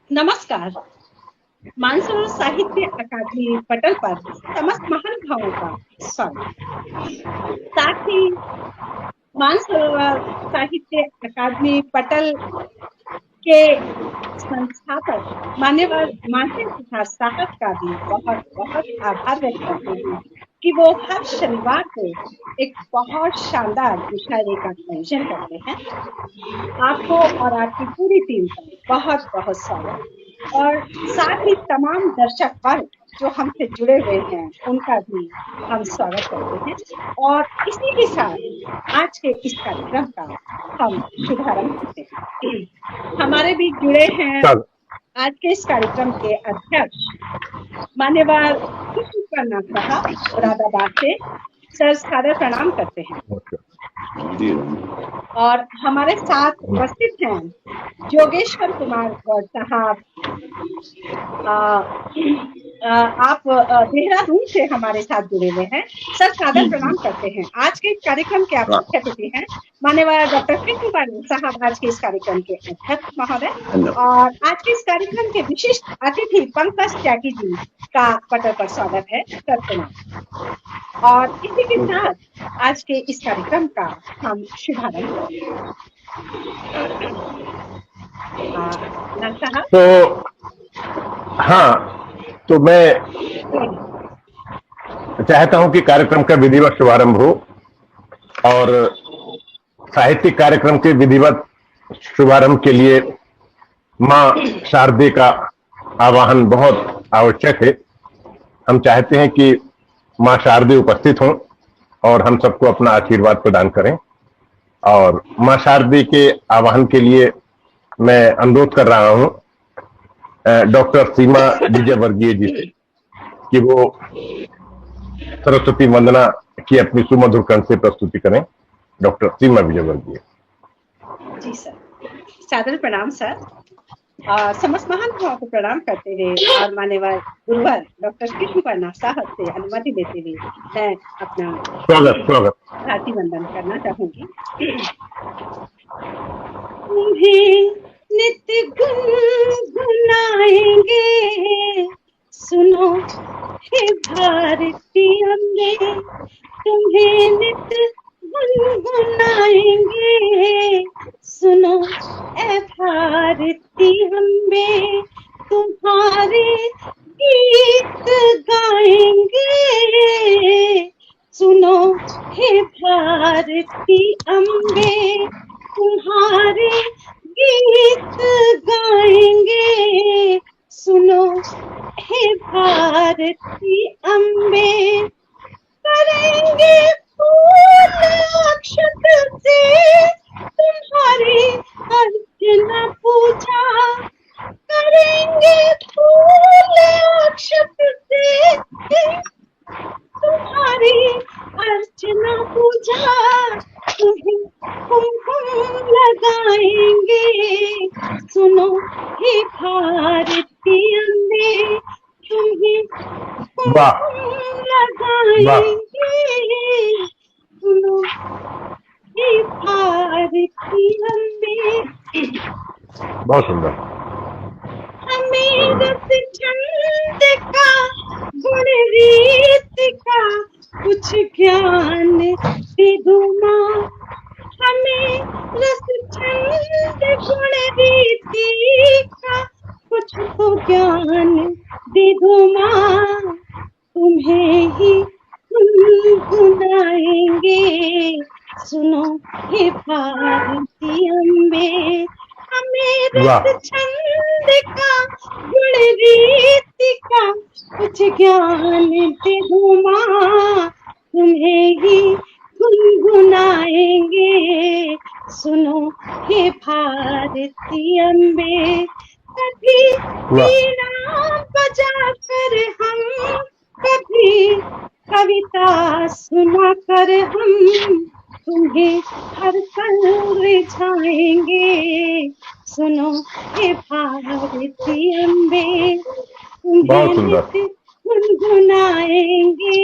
नमस्कार। मानसरोवर साहित्य अकादमी पटल पर समस्त महानुभावों का स्वागत। साथ ही मानसरोवर साहित्य अकादमी पटल के संस्थापक मान्यवर मानसिंह प्रसाद साहब का भी बहुत बहुत आभार व्यक्त करते हैं कि वो हर शनिवार को एक बहुत शानदार मुशायरे का आयोजन करते हैं। आपको और आपकी पूरी टीम का बहुत बहुत स्वागत और साथ ही तमाम दर्शक वर्ग जो हमसे जुड़े हुए हैं उनका भी हम स्वागत करते हैं और इसी के साथ आज के इस कार्यक्रम का हम शुभारंभ करते हैं। हमारे बीच जुड़े हैं आज के इस कार्यक्रम के अध्यक्ष मान्यवर कृष्ण साहब मुरादाबाद से। सर सादर प्रणाम करते हैं और हमारे साथ उपस्थित हैं जोगेश्वर कुमार गौड़ साहब। आप देहरादून से हमारे साथ जुड़े हुए हैं। सर सादर प्रणाम करते हैं। आज के कार्यक्रम के आप मुख्य अतिथि हैं मान्यवर डॉक्टर कृष्ण साहब, आज के इस कार्यक्रम के अध्यक्ष महोदय। और आज के इस कार्यक्रम के विशिष्ट अतिथि पंकज त्यागी जी का पटल पर स्वागत है। सर प्रणाम। और इसी के साथ आज के इस कार्यक्रम का हम शुभारंभ करेंगे। तो हाँ, तो मैं चाहता हूं कि कार्यक्रम का विधिवत शुभारंभ हो और साहित्यिक कार्यक्रम के विधिवत शुभारंभ के लिए मां शारदे का आवाहन बहुत आवश्यक है। हम चाहते हैं कि मां शारदे उपस्थित हों और हम सबको अपना आशीर्वाद प्रदान करें। और मां शारदे के आवाहन के लिए मैं अनुरोध कर रहा हूं डॉक्टर सीमा विजयवर्गीय जी से कि वो सरस्वती वंदना की अपनी सुमधुर कंठ से प्रस्तुति करें। डॉक्टर सीमा विजयवर्गीय जी सर। सादर प्रणाम सर। समस्त महानुभावों को प्रणाम करते हुए और मान्यवर गुरुवर डॉक्टर कृष्ण साहब से अनुमति लेते हुए मैं अपना स्वागत भारती वंदन करना चाहूंगी। तुम्हें नित्य गुनगुनाएंगे, सुनो हे भारती अम्बे, तुम्हें नित्य गुनगुनाएंगे, सुनो ए भारती अम्बे, तुम्हारे गीत गाएंगे, सुनो हे भारती अम्बे, तुम्हारे गीत गाएंगे, सुनो हे भारती अम्बे, करेंगे फूल अक्षत से तुम्हारी अर्चना पूजा, करेंगे फूल अक्षत से तुम्हारी अर्चना पूजा, तुम्हें कुमकुम लगाएंगे, सुनो हे भारती अम्बे, तुम्हें कुमकुम लगाएंगे, सुनो हे भारती अम्बे। बहुत सुंदर। हमें रस छंद का गुण रीत का कुछ ज्ञान दे दो मां, हमें रस छंद गुण रीति का कुछ तो ज्ञान दे दो मां, तुम्हें ही गुनगुनाएंगे, सुनो हे भारती अम्बे, हमें रस छंद का गुण रीति का कुछ ज्ञान दे दो मां, तुम्हें ही गुनगुनाएंगे, सुनो हे भारती अम्बे। कभी वीणा बजा कर हम, कभी कविता सुना कर हम, तुम्हें हर पल रिझाएंगे, सुनो हे भारती अम्बे, तुम्हें नित्य गुनगुनाएंगे,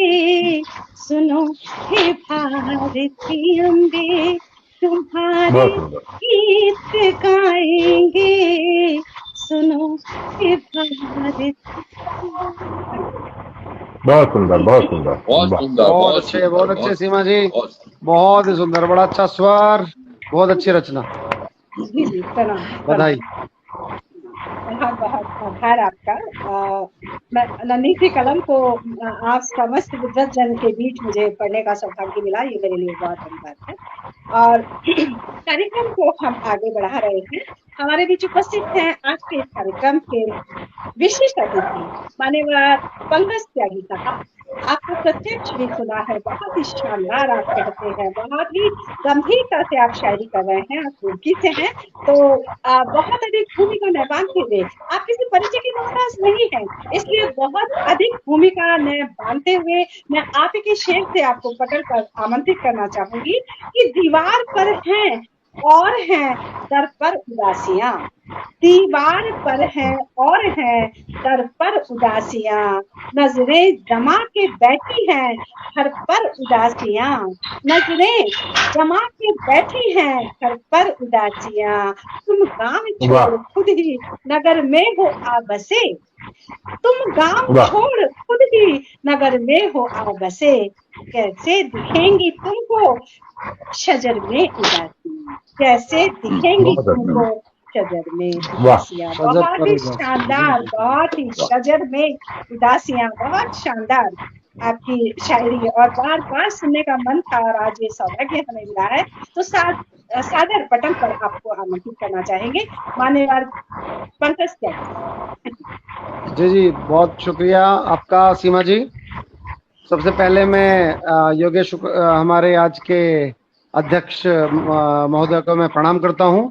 सुनो हे भारती अम्बे, तुम्हारे गीत गाएंगे, सुनो ये भारी। बहुत सुंदर, बहुत सुंदर, बहुत वाह। सुंदर, बहुत अच्छे, बहुत सुंदर, अच्छे सीमा जी, बहुत बहुत ही सुंदर, बड़ा अच्छा स्वर, बहुत अच्छी रचना, जी जी, प्रणाम बधाई। प्रणाम। बहुत बहुत आभार आपका। मैं नन्ही सी कलम को आप समस्त विद्वत जन के बीच मुझे पढ़ने का सौभाग्य मिला, ये मेरे लिए बहुत बड़ी बात है। और कार्यक्रम को हम आगे बढ़ा रहे हैं। हमारे बीच उपस्थित हैं आज के इस कार्यक्रम के विशिष्ट अतिथि मान्यवर पंकज त्यागी साहब। आपको प्रत्यक्ष भी सुना है, बहुत ही शानदार आप कहते हैं, बहुत ही गंभीरता से आप शायरी कर रहे हैं, आप रुड़की से हैं, तो बहुत अधिक भूमिका न बांधते हुए, आप किसी परिचय की मोहताज नहीं है, इसलिए बहुत अधिक भूमिका न बांधते हुए मैं आप के शेर से आपको पटल पर आमंत्रित करना चाहूंगी कि दीवार पर हैं और हैं दर पर उदासियां, दीवार पर है और है दर पर उदासियां, नजरें जमा के बैठी हैं घर पर उदासियां, नजरें जमा के बैठी हैं घर पर उदासियां, तुम गांव छोड़ खुद ही नगर में हो आ बसे, तुम गांव छोड़ खुद ही नगर में हो आ बसे, कैसे दिखेंगी तुमको शजर में उदासियां, कैसे दिखेंगी तुमको शजर में उदासियां। बहुत ही शानदार, बहुत ही शजर में उदासियां, बहुत शानदार आपकी शायरी, और बार बार सुनने का मन था और आज ये सौभाग्य हमें मिला है, तो सादर पटल पर आपको आमंत्रित करना चाहेंगे मान्यवर पंकज त्यागी। जी जी, बहुत शुक्रिया आपका सीमा जी। सबसे पहले मैं योगेश हमारे आज के अध्यक्ष महोदय को मैं प्रणाम करता हूं,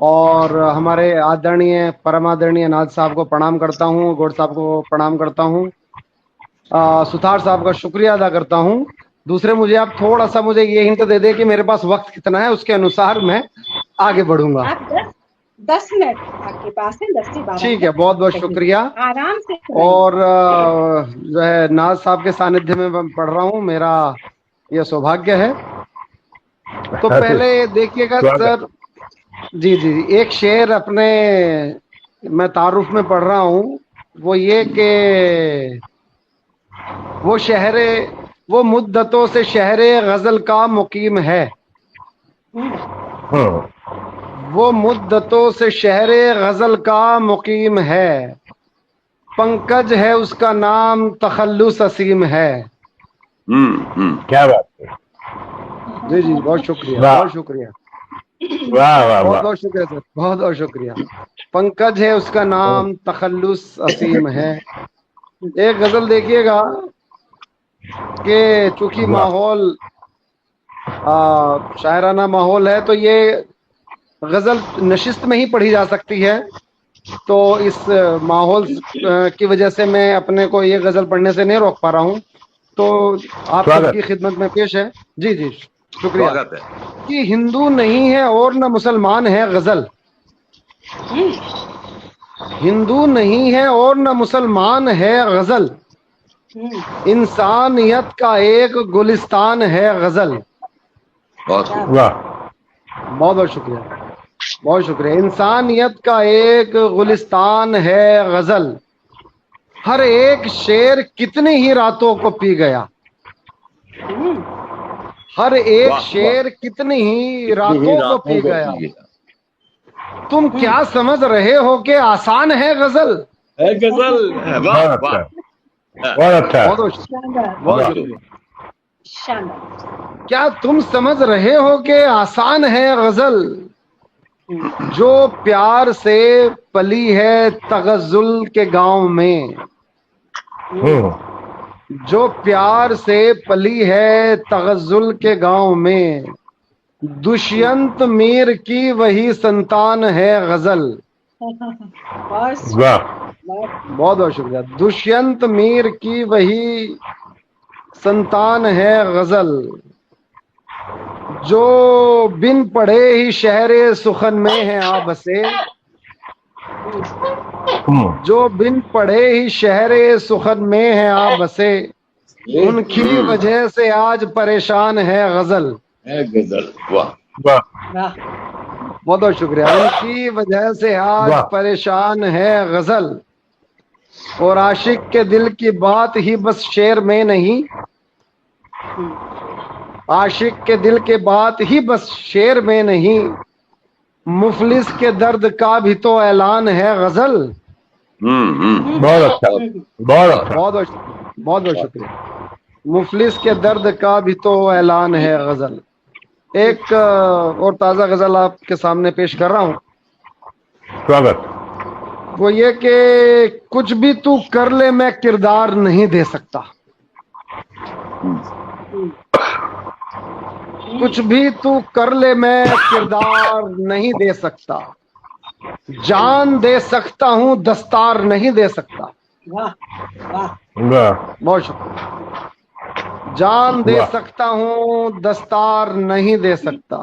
और हमारे आदरणीय परमादरणीय नाथ साहब को प्रणाम करता हूं, गौड़ साहब को प्रणाम करता हूं, सुथार साहब का शुक्रिया अदा करता हूं। दूसरे, मुझे आप थोड़ा सा मुझे ये हिंट दे दे कि मेरे पास वक्त कितना है, उसके अनुसार मैं आगे बढ़ूंगा। आप 10 मिनट आपके पास है, 10 से 12। ठीक है, बहुत बहुत शुक्रिया। आराम से। और जो है नाथ साहब के सानिध्य में मैं पढ़ रहा हूँ, मेरा यह सौभाग्य है। तो पहले देखिएगा सर, जी जी, एक शेर अपने मैं तारुफ में पढ़ रहा हूँ, वो ये कि वो मुद्दतों से शहरे गजल का मुकीम है, वो मुद्दतों से शहरे गजल का मुकीम है, पंकज है उसका नाम तखल्लुस असीम है। क्या बात है। जी जी, बहुत शुक्रिया, बहुत शुक्रिया, वाह वाह, बहुत बहुत शुक्रिया सर, बहुत बहुत शुक्रिया। पंकज है उसका नाम तखल्लुस असीम है। एक गजल देखिएगा कि चूंकि माहौल शायराना माहौल है, तो ये गजल नशिस्त में ही पढ़ी जा सकती है, तो इस माहौल की वजह से मैं अपने को ये गजल पढ़ने से नहीं रोक पा रहा हूँ, तो आप सबकी खिदमत में पेश है। जी जी, शुक्रिया। कि हिंदू नहीं है और न मुसलमान है गजल, हिंदू नहीं है और न मुसलमान है गजल, इंसानियत का एक गुलिस्तान है गजल। वाह, बहुत बहुत शुक्रिया, बहुत शुक्रिया। इंसानियत का एक गुलिस्तान है गजल, हर एक शेर कितनी ही रातों को पी गया, हर एक शेर कितनी ही रातों को पी गया, तुम क्या समझ रहे हो कि आसान है गजल, है गजल। वाह वाह, बहुत अच्छा, बहुत शुक्रिया। शानदार। क्या तुम समझ रहे हो कि आसान है गजल, जो प्यार से पली है तगज़ुल के गांव में, जो प्यार से पली है तगज़ुल के गांव में, दुष्यंत मीर की वही संतान है गजल। बहुत बहुत शुक्रिया। दुष्यंत मीर की वही संतान है गजल, जो बिन पढ़े ही शहरे सुखन में है आ बसे, जो बिन पढ़े ही शहरे सुखन में है आ बसे, उनकी वजह से आज परेशान है गजल। है गजल। वाह वाह, बहुत बहुत शुक्रिया। उनकी वजह से आज वाह। परेशान है गजल, और आशिक के दिल की बात ही बस शेर में नहीं, आशिक के दिल की बात ही बस शेर में नहीं, मुफलिस के दर्द का भी तो ऐलान है गजल। बहुत अच्छा, बहुत अच्छा। बहुत बहुत बहुत शुक्रिया। मुफलिस के दर्द का भी तो ऐलान है गजल। एक और ताजा गजल आपके सामने पेश कर रहा हूं। स्वागत। वो ये कि कुछ भी तू कर ले मैं किरदार नहीं दे सकता, कुछ भी तू कर ले मैं किरदार नहीं दे सकता, जान दे सकता हूं दस्तार नहीं दे सकता। वाह वाह। वाह। बहुत शुक्रिया। जान दे वाह। सकता हूं दस्तार नहीं दे सकता।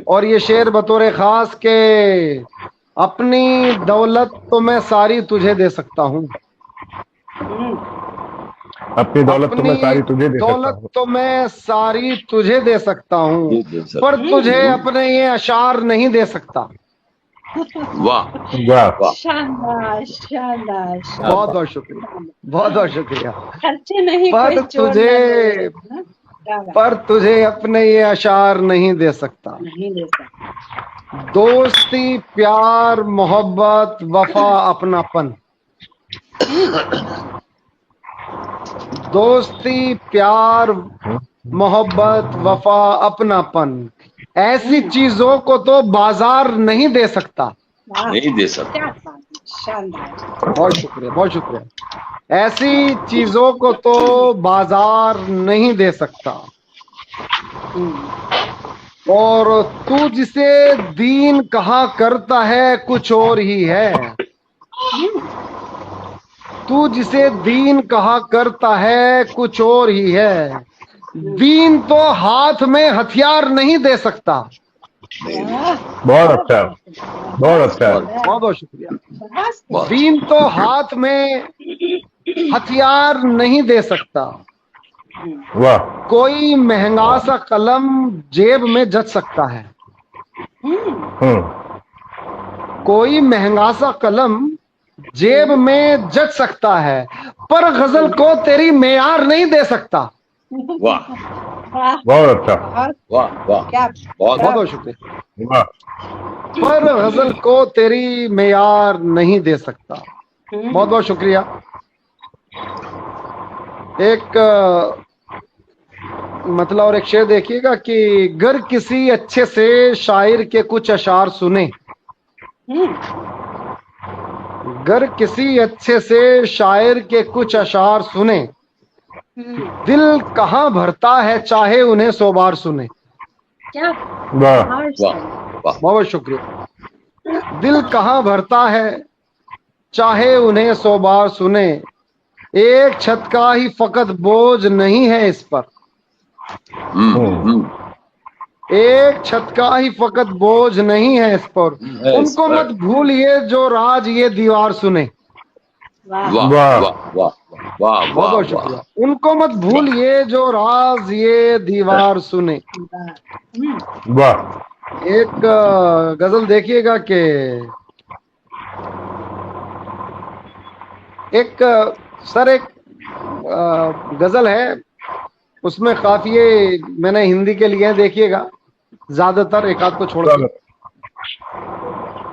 और ये शेर बतौर खास के अपनी दौलत तो मैं सारी तुझे दे सकता हूं, अपनी दौलत तो मैं अपनी सारी तुझे दे सकता दौलत हूँ। तो मैं सारी तुझे दे सकता हूं, ये दे सकता पर तुझे अपने ये अशार नहीं दे सकता। वाह वाह। वाह। शानदार शानदार शानदार। बहुत बहुत शुक्रिया, बहुत बहुत शुक्रिया। खर्चे नहीं पर कोई चोर तुझे न ले, हाँ? क्या बात। पर तुझे अपने ये अशार नहीं दे सकता। नहीं दे सकता। दोस्ती प्यार मोहब्बत वफा अपनापन, दोस्ती प्यार मोहब्बत वफा अपनापन, ऐसी चीजों को तो बाजार नहीं दे सकता। वाह, नहीं दे सकता। क्या बात है, शानदार। बहुत शुक्रिया, बहुत शुक्रिया। ऐसी चीजों को तो बाजार नहीं दे सकता। और तू जिसे दीन कहा करता है कुछ और ही है, तू जिसे दीन कहा करता है कुछ और ही है, दीन तो हाथ में हथियार नहीं दे सकता। वाह, बहुत अच्छा, बहुत अच्छा। बहुत बहुत शुक्रिया। वाह, दीन तो हाथ में हथियार नहीं दे सकता। वाह। कोई महंगा सा कलम जेब में जच सकता है, कोई महंगा सा कलम जेब में जच सकता है, पर गजल को तेरी मेयार नहीं दे सकता। वाह वाह, बहुत अच्छा। बहुत वाह वाह। क्या बहुत बहुत बहुत शुक्रिया। वाह। पर गजल को तेरी मेयार नहीं दे सकता। बहुत बहुत शुक्रिया। एक मतलब और एक शेर देखिएगा कि गर किसी अच्छे से शायर के कुछ अशार सुने, गर किसी अच्छे से शायर के कुछ अशार सुने, दिल कहाँ भरता है चाहे उन्हें 100 बार सुने। क्या वाह। वाह बहुत शुक्रिया। दिल कहाँ भरता है चाहे उन्हें 100 बार सुने, एक छत का ही फकत बोझ नहीं है इस पर, एक छत का ही फकत बोझ नहीं है इस पर, उनको मत भूलिए जो राज ये दीवार सुने। वाह, वाह वाह। वाह वाह वाह बहुत बहुत वाह। शुक्रिया। उनको मत भूलिए जो राज ये दीवार सुने। वाह। एक गजल देखिएगा कि एक सर एक गजल है, उसमें काफिये मैंने हिंदी के लिए देखिएगा, ज्यादातर एक आध को छोड़ के।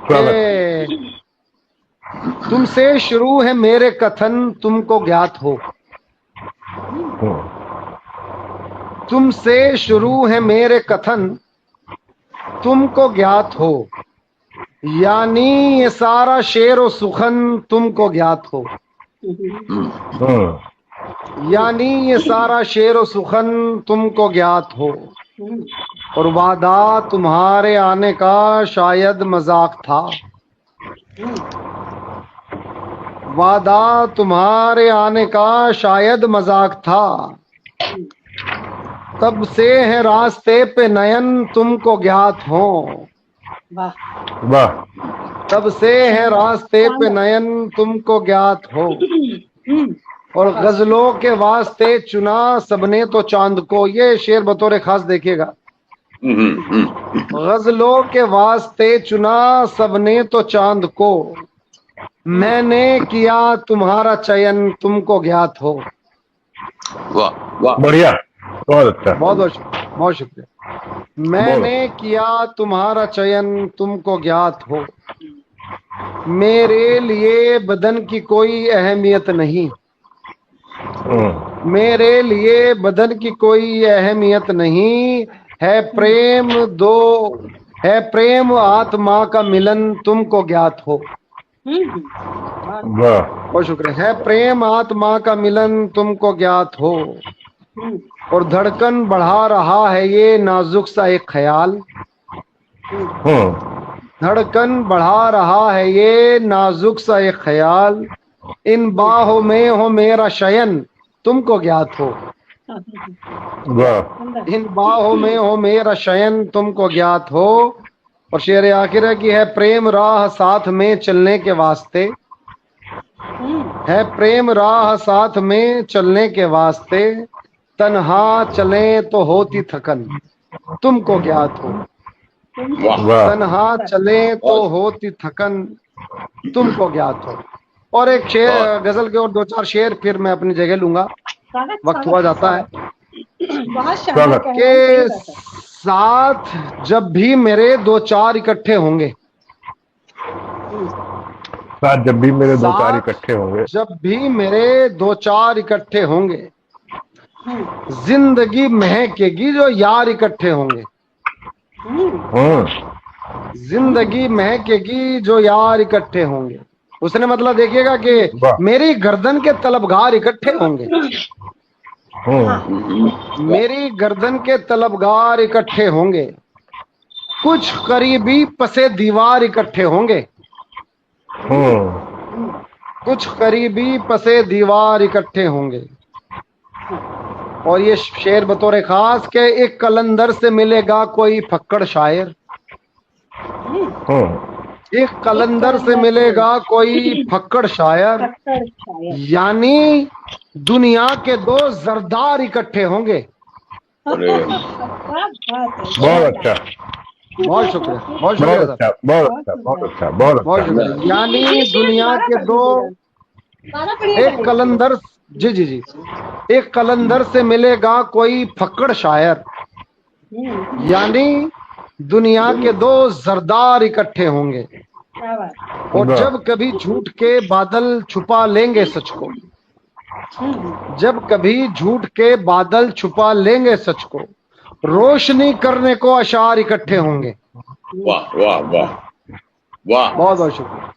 स्वागत। तुमसे शुरू है मेरे कथन तुमको ज्ञात हो, तुमसे शुरू है मेरे कथन तुमको ज्ञात हो, यानी ये सारा शेर व सुखन तुमको ज्ञात हो, यानी ये सारा शेर व सुखन तुमको ज्ञात हो, और वादा तुम्हारे आने का शायद मजाक था, वादा तुम्हारे आने का शायद मजाक था, तब से है रास्ते पे नयन तुमको ज्ञात हो, वाह। तब से है रास्ते पे नयन तुमको ज्ञात हो, और गजलों के वास्ते चुना सबने तो चांद को। ये शेर बतौर खास देखिएगा गजलों के वास्ते चुना सबने तो चांद को, मैंने किया तुम्हारा चयन तुमको ज्ञात हो। वाह वाह बढ़िया, बहुत अच्छा। बहुत शुक्रिया। मैंने किया तुम्हारा चयन तुमको ज्ञात हो, मेरे लिए बदन की कोई अहमियत नहीं, मेरे लिए बदन की कोई अहमियत नहीं, है प्रेम दो, है प्रेम आत्मा का मिलन तुमको ज्ञात हो। वाह, बहुत शुक्रिया। है प्रेम आत्मा का मिलन तुमको ज्ञात हो, और धड़कन बढ़ा रहा है ये नाजुक सा एक ख्याल, धड़कन बढ़ा रहा है ये नाजुक सा एक ख्याल, इन बाहों में हो मेरा शयन तुमको ज्ञात हो। वाह, इन बाहों में हो मेरा शयन तुमको ज्ञात हो। और शेर आखिर की है प्रेम राह साथ में चलने के वास्ते, है प्रेम राह साथ में चलने के वास्ते, तन्हा चले तो होती थकन तुमको ज्ञात हो। वाह, तन्हा चले तो होती थकन तुमको ज्ञात हो। और एक शेर गजल के और दो चार शेर फिर मैं अपनी जगह लूंगा, वक्त हुआ जाता है। के साथ जब भी मेरे दो चार इकट्ठे होंगे, साथ जब भी मेरे दो चार इकट्ठे होंगे, जब भी मेरे दो चार इकट्ठे होंगे, जिंदगी महकेगी जो यार इकट्ठे होंगे, जिंदगी महकेगी जो यार इकट्ठे होंगे। उसने मतलब देखिएगा कि मेरी गर्दन के तलबगार इकट्ठे होंगे, मेरी गर्दन के तलबगार इकट्ठे होंगे, कुछ करीबी पसे दीवार इकट्ठे होंगे, कुछ करीबी पसे दीवार इकट्ठे होंगे। और ये शेर बतौर खास के एक कलंदर से मिलेगा कोई फक्कड़ शायर, एक कलंदर से मिलेगा कोई फक्कड़ शायर, यानी दुनिया के दो जरदार इकट्ठे होंगे। बहुत अच्छा, बहुत शुक्रिया, बहुत बहुत शुक्रिया अच्छा, सर, बहुत अच्छा, बहुत अच्छा, बहुत बहुत अच्छा। शुक्रिया। यानी दुनिया के दो, एक कलंदर, जी जी जी, एक कलंदर से मिलेगा कोई फक्कड़ शायर, यानी दुनिया के दो जरदार इकट्ठे होंगे। और जब कभी झूठ के बादल छुपा लेंगे सच को, जब कभी झूठ के बादल छुपा लेंगे सच को, रोशनी करने को अशार इकट्ठे होंगे। वाह वाह वाह वाह, बहुत बहुत शुक्रिया,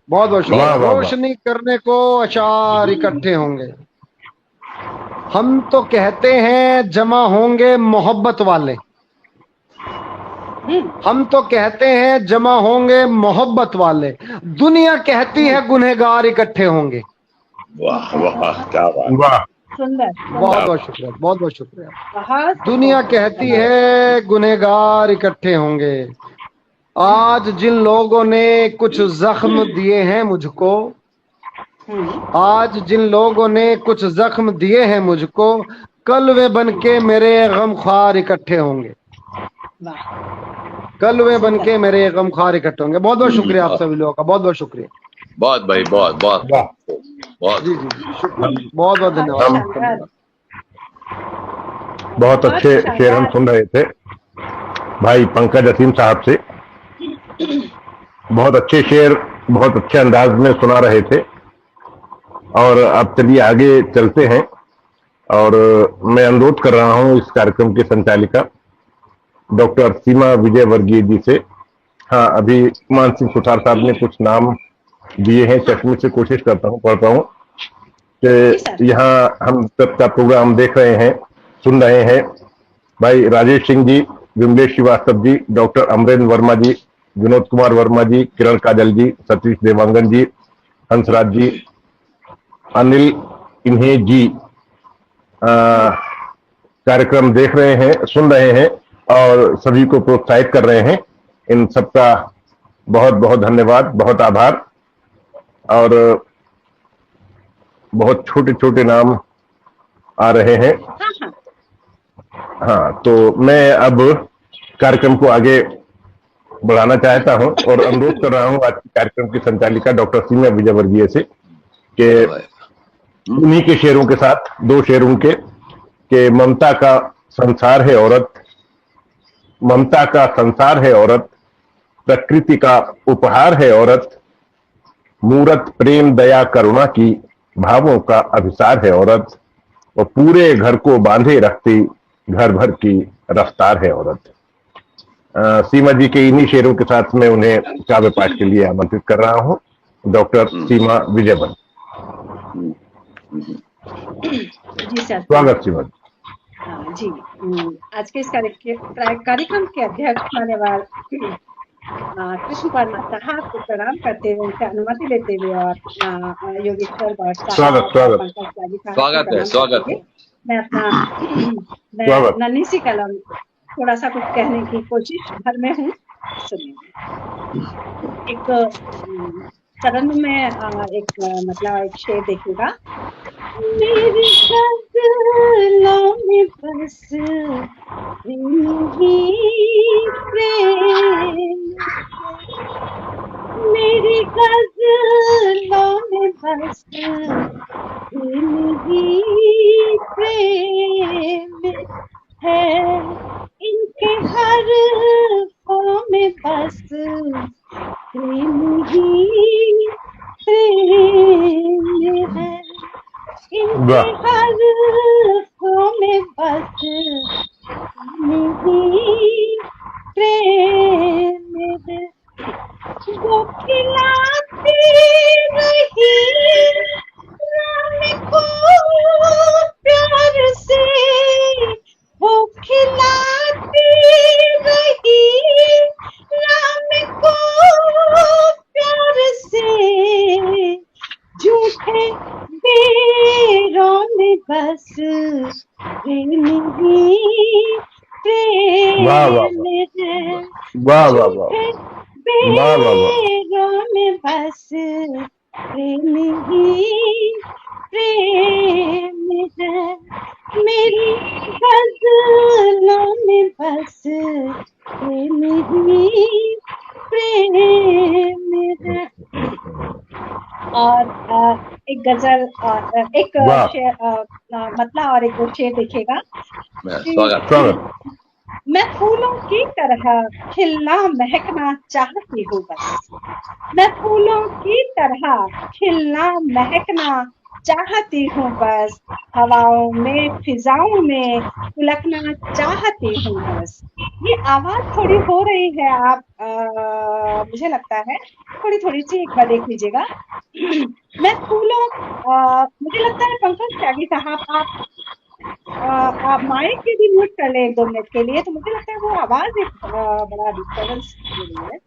बहुत बहुत शुक्रिया। रोशनी करने को अशार इकट्ठे होंगे। हम तो कहते हैं जमा होंगे मोहब्बत वाले, हम तो कहते हैं जमा होंगे मोहब्बत वाले, दुनिया कहती है गुनहगार इकट्ठे होंगे। वाह वाह, क्या बात, वाह, सुंदर, बहुत बहुत शुक्रिया, बहुत बहुत शुक्रिया। दुनिया कहती है गुनहगार इकट्ठे होंगे। आज जिन लोगों ने कुछ जख्म दिए हैं मुझको, आज जिन लोगों ने कुछ जख्म दिए हैं मुझको, कल वे बनके मेरे गमख्वार इकट्ठे होंगे, कल वे बनके मेरे गमख्वार इकट्ठे होंगे। बहुत बहुत शुक्रिया आप सभी लोगों का, बहुत बहुत शुक्रिया। बहुत भाई, बहुत बहुत बहुत, जी जी शुक्रिया, बहुत बहुत धन्यवाद। बहुत अच्छे शेर हम सुन रहे थे भाई पंकज असीम साहब से। बहुत अच्छे शेर बहुत अच्छे अंदाज में सुना रहे थे। और अब चलिए आगे चलते हैं। और मैं अनुरोध कर रहा हूं इस कार्यक्रम की संचालिका डॉक्टर सीमा विजय वर्गीय जी से। हाँ, अभी मान सिंह सुथार साहब ने कुछ नाम दिए हैं, चटनी से कोशिश करता हूँ पढ़ता हूँ कि यहाँ हम सबका प्रोग्राम देख रहे हैं, सुन रहे हैं। भाई राजेश सिंह जी, विमलेश श्रीवास्तव जी, डॉक्टर अमरेंद्र वर्मा जी, विनोद कुमार वर्मा जी, किरण काजल जी, सतीश देवांगन जी, हंसराज जी, अनिल इन्हें जी कार्यक्रम देख रहे हैं, सुन रहे हैं और सभी को प्रोत्साहित कर रहे हैं। इन सबका बहुत बहुत धन्यवाद, बहुत आभार। और बहुत छोटे छोटे नाम आ रहे हैं। हाँ, तो मैं अब कार्यक्रम को आगे बढ़ाना चाहता हूं और अनुरोध कर रहा हूं आज के कार्यक्रम की संचालिका डॉक्टर सीमा विजयवर्गीय से कि उन्हीं के शेरों के साथ, 2 शेर उनके, कि ममता का संसार है औरत, ममता का संसार है औरत, प्रकृति का उपहार है औरत, मूरत प्रेम दया करुणा की भावों का अभिसार है औरत, और पूरे घर को बांधे रखती घर भर की रफ्तार है औरत। सीमा जी के इन्हीं शेरों के साथ मैं उन्हें काव्य पाठ के लिए आमंत्रित कर रहा हूं। डॉक्टर सीमा विजयवर्गीय। जी सर, स्वागत सीमा जी। जी, आज के इस कार्यक्रम के अध्यक्ष मान्यवर कृष्ण कुमार साहब को प्रणाम करते हुए, उनसे अनुमति लेते हुए और योगेश्वर भट्ट साहब, पंकज त्यागी साहब को स्वागत है। मैं अपना नन्ही सी कलम थोड़ा सा कुछ कहने की कोशिश भर में हूँ। सुनिए, एक चरण में एक शेर देखिएगा। मेरी गज़लों में बस प्रेम, मेरी गज़लों में बस प्रेम है, इनके हरफों में बस प्रेम ही प्रेम है, इनके हरफों में बस प्रेम ही प्रेम है। वो खिलाती रही राम को प्यार से, वो खिलाती रही राम को प्यार से, झूठे बेरों में बस प्रेम ही प्रेम है। झूठे बेरों में बस प्रेम ही प्रेम है, मेरी गज़लों में बस प्रेम ही प्रेम है। और एक गजल और एक शेर, और एक 2 शेर देखिएगा। मैं फूलों की तरह खिलना महकना चाहती हूँ बस, मैं फूलों की तरह खिलना महकना चाहती हूँ बस, हवाओं में फिजाओं में उलकना चाहती हूँ बस। ये आवाज थोड़ी हो रही है, आप मुझे लगता है थोड़ी सी एक बार देख लीजिएगा। मैं फूलों, मुझे लगता है पंकज त्यागी साहब आप माइक के भी म्यूट कर लें 1-2 मिनट के लिए, तो मुझे लगता है वो आवाज एक बड़ा डिस्टर्बेंस दे रही है।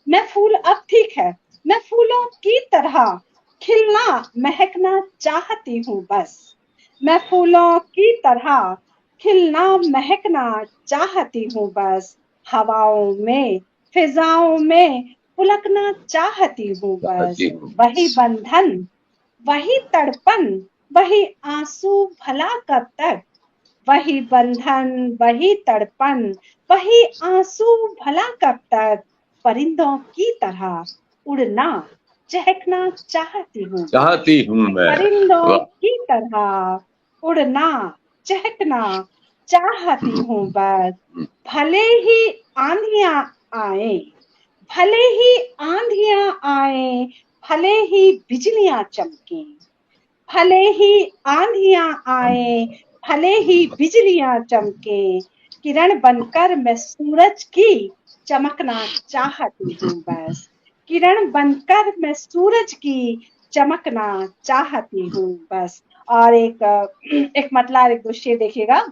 मैं फूल, अब ठीक है, मैं फूलों की तरह खिलना महकना चाहती हूँ बस, मैं फूलों की तरह खिलना महकना चाहती हूँ बस, हवाओं में फिजाओं में उलकना चाहती हूँ बस। वही बंधन, वही तड़पन, वही आंसू भला कब तक, वही बंधन, वही तड़पन, वही आंसू भला कब तक, परिंदों की तरह उड़ना चहकना चाहती हूँ मैं, परिंदों की तरह उड़ना चहकना चाहती हूँ बस। भले ही आंधियां आए, भले ही आंधियां आए, भले ही बिजलियां चमके, भले ही आंधियां आए, भले ही बिजलियां चमके, किरण बनकर मैं सूरज की चमकना चाहती हूँ बस, किरण बनकर मैं सूरज की चमकना चाहती हूँ बस। और एक मतलब एक 2 शेर देखिएगा।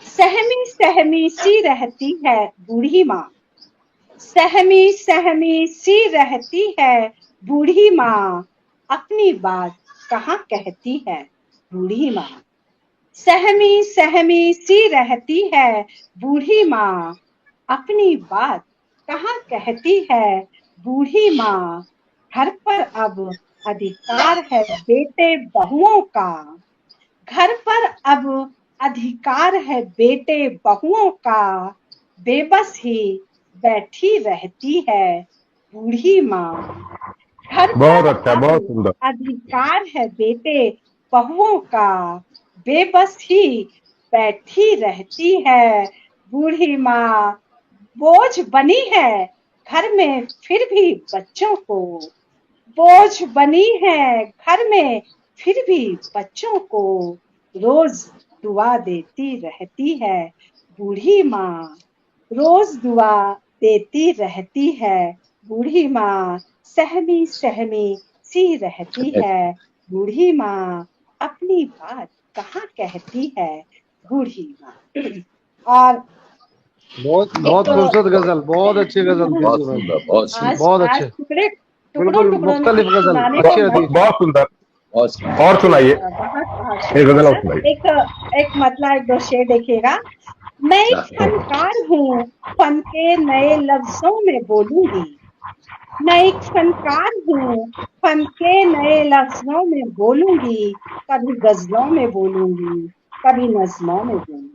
सहमी सहमी सी रहती है बूढ़ी माँ, सहमी सहमी सी रहती है बूढ़ी माँ, अपनी बात कहाँ कहती है बूढ़ी माँ, सहमी सहमी सी रहती है बूढ़ी माँ, अपनी बात कहाँ कहती है बूढ़ी माँ। घर पर अब अधिकार है बेटे बहुओं का, घर पर अब अधिकार है बेटे बहुओं का, बेबस ही बैठी रहती है बूढ़ी माँ। घर बहुत पर अच्छा, अब बहुत सुंदर। अधिकार है बेटे बहुओं का, बेबस ही बैठी रहती है बूढ़ी माँ। बोझ बनी है घर में फिर भी बच्चों को, बोझ बनी है घर में फिर भी बच्चों को, रोज दुआ देती रहती है बूढ़ी माँ। रोज दुआ देती रहती है बूढ़ी माँ। सहमी सहमी सी रहती है बूढ़ी माँ, अपनी बात कहाँ कहती है बूढ़ी माँ। और बहुत एक बहुत तो खूबसूरत गजल, बहुत अच्छी गजल थी बहुत सीमा जी। सुंदर, बहुत आज सुंदर, बहुत आज अच्छे, टुकड़ों बिल्कुल टुकड़ों में मुख्तलिफ गजल, सुनाने को अच्छी मन, थी। बहुत सुंदर। बहुत सुंदर। और सुनाइए, बहुत बहुत एक शुक्रिया गजल और सर। सुनाइए। एक मतलब एक दो शेर देखिएगा। मैं एक फनकार हूँ, फन के नए लफ्जों में बोलूंगी। मैं एक फनकार हूँ, फन के नए लफ्जों में बोलूंगी। कभी गजलों में बोलूंगी, कभी नज़्मों में बोलूंगी।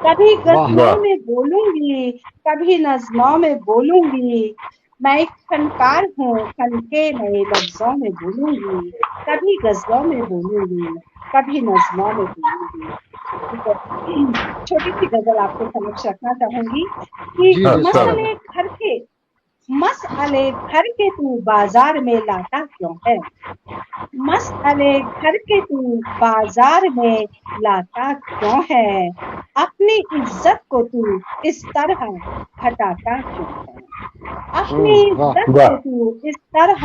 कभी वाह, गजलों वाह, में बोलूंगी, कभी नज़्मों में बोलूंगी। मैं एक फनकार हूँ, फन के नए लफ्जों में बोलूंगी। कभी गजलों में बोलूंगी, कभी नज़्मों में बोलूंगी। एक छोटी सी गजल आपके समक्ष रखना चाहूंगी कि जी जी हाँ, स्वागत है। मसअले घर के तू बाजार में लाता क्यों है। मसअले घर के तू बाजार में लाता क्यों है। अपनी इज्जत को तू इस तरह घटाता क्यों है। अपनी वाह, इज्जत को वाह, तू इस तरह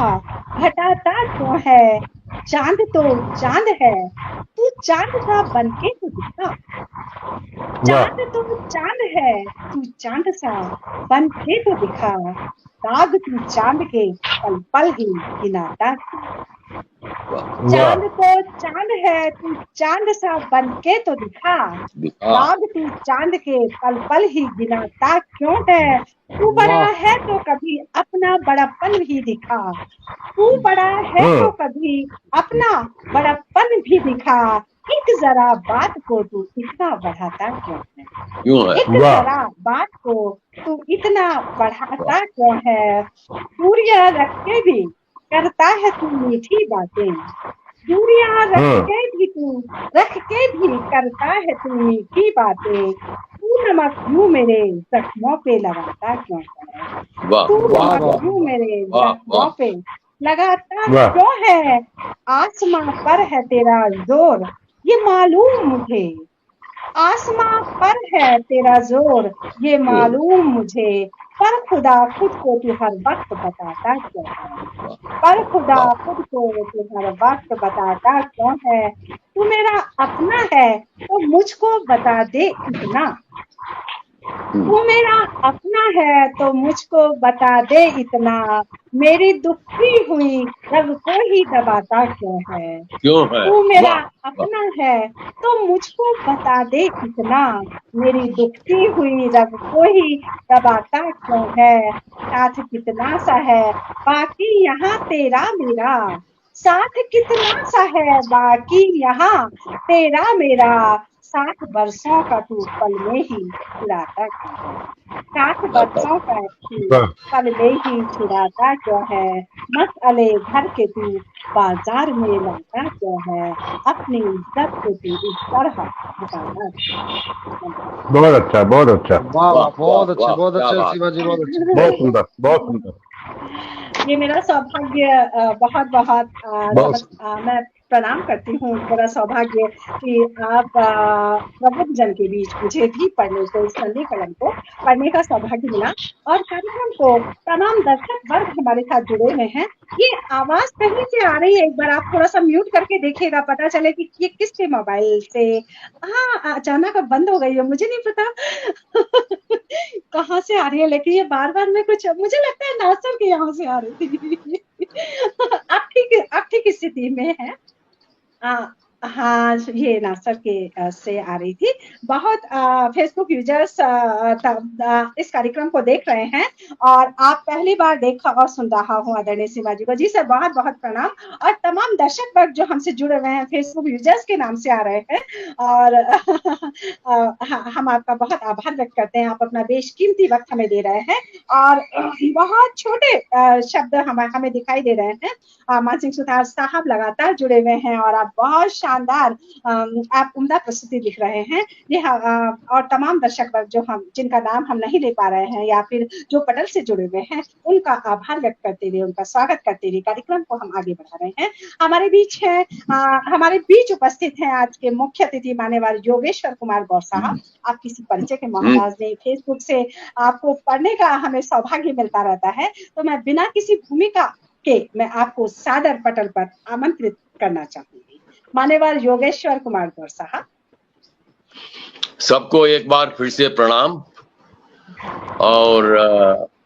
घटाता क्यों है। चांद तो चांद है, तू चांद सा बनके तो दिखा। वाह, चांद तो चांद है, तू चांद सा बन के तो दिखा। दाग तू चांद के पल पल ही गिनाता क्यों। चांद वाह, तो चांद है, तू चांद सा बन के तो दिखा। दिखा। दाग तू चांद के पल पल ही गिनाता क्यों है। तू बड़ा वाह, है तो कभी अपना बड़ापन भी दिखा। तू बड़ा है तो कभी अपना बड़ापन भी दिखा। एक जरा बात को तू इतना बढ़ाता क्यों है। क्यों है? एक वाह, जरा बात को तू इतना वाह, बढ़ाता क्यों है। दूरियां रख के भी करता है तू मीठी बातें। दूरियां रख के भी करता है तू मीठी बातें। तू नमक यूं मेरे जख्मों पे लगाता क्यों है। वाह, तू वाह, वाह, नमक वाह, वाह, यूं मेरे वाह, जख्मों वाह, पे लगाता वाह, क्यों है। आसमां पर है तेरा जोर, ये मालूम मुझे। आसमां पर है तेरा जोर, ये जोर, मालूम मुझे। पर खुदा खुद को तू हर वक्त बताता क्यों है। वाह, पर खुदा वाह, खुद को तू हर वक्त बताता क्यों है। तू मेरा अपना है तो मुझको बता दे इतना। तू मेरा अपना है तो मुझको बता दे इतना। मेरी दुखी हुई रग को ही दबाता क्यों है। क्यों है? तू मेरा वाह, वाह, अपना है तो मुझको बता दे इतना। मेरी दुखती हुई रग को ही दबाता क्यों है। साथ कितना सा है बाकी यहाँ तेरा मेरा। साथ कितना सा है बाकी यहाँ तेरा मेरा। 60 बरसों का तू पल में ही छुड़ाता क्यों है। 60 बरसों का तू वाह, पल में ही छुड़ाता क्यों है। मसअले घर के तू बाजार में लाता क्यों है। अपनी इज्जत को तू इस तरह घटाता क्यों बहुत अच्छा, बहुत अच्छा, वाह, वाह, वाह, वाह, बहुत वाह, क्या अच्छे बात। सीमा जी, बहुत अच्छे। है। बहुत सुंदर, बहुत सुंदर, ये मेरा सौभाग्य बहुत बहुत बहुत मैं प्रणाम करती हूँ। मेरा सौभाग्य कि आप प्रबुद्ध जन के बीच मुझे भी पढ़ने को, इस नन्हे कलम को पढ़ने का सौभाग्य मिला। और कार्यक्रम को तमाम दर्शक वर्ग हमारे साथ जुड़े हुए हैं। ये आवाज कहीं से आ रही है, एक बार आप थोड़ा सा म्यूट करके देखिएगा, पता चले कि ये किसके मोबाइल से। हाँ, अचानक अब बंद हो गई है, मुझे नहीं पता कहाँ से आ रही है, लेकिन ये बार बार में कुछ, मुझे लगता है नासर के यहाँ से आ रही थी। अब ठीक स्थिति में है। हाँ, ये नासर के से आ रही थी। बहुत फेसबुक यूजर्स इस कार्यक्रम को देख रहे हैं और आप पहली बार देखा और सुन रहा हूँ आदरणीय सीमा जी को। जी सर, बहुत बहुत प्रणाम। और तमाम दर्शक वर्ग जो हमसे जुड़े हुए हैं फेसबुक यूजर्स के नाम से आ रहे हैं और हम आपका बहुत आभार व्यक्त करते हैं। आप अपना बेशकीमती वक्त हमें दे रहे हैं और बहुत छोटे शब्द हमें दिखाई दे रहे हैं। मान सिंह सुतार साहब लगातार जुड़े हुए हैं और आप बहुत शानदार आप उम्दा प्रस्तुति लिख रहे हैं। जी हाँ, और तमाम दर्शक वर्ग जो जिनका नाम हम नहीं ले पा रहे हैं या फिर जो पटल से जुड़े हुए हैं, उनका आभार व्यक्त करते हुए, उनका स्वागत करते हुए कार्यक्रम को हम आगे बढ़ा रहे हैं। हमारे बीच उपस्थित हैं आज के मुख्य अतिथि मान्यवर योगेश्वर कुमार गौर साहब। आप किसी परिचय के मोहताज नहीं, फेसबुक से आपको पढ़ने का हमें सौभाग्य मिलता रहता है, तो मैं बिना किसी भूमिका के मैं आपको सादर पटल पर आमंत्रित करना चाहूंगी। मान्यवर योगेश्वर कुमार गौर साहब। सबको एक बार फिर से प्रणाम। और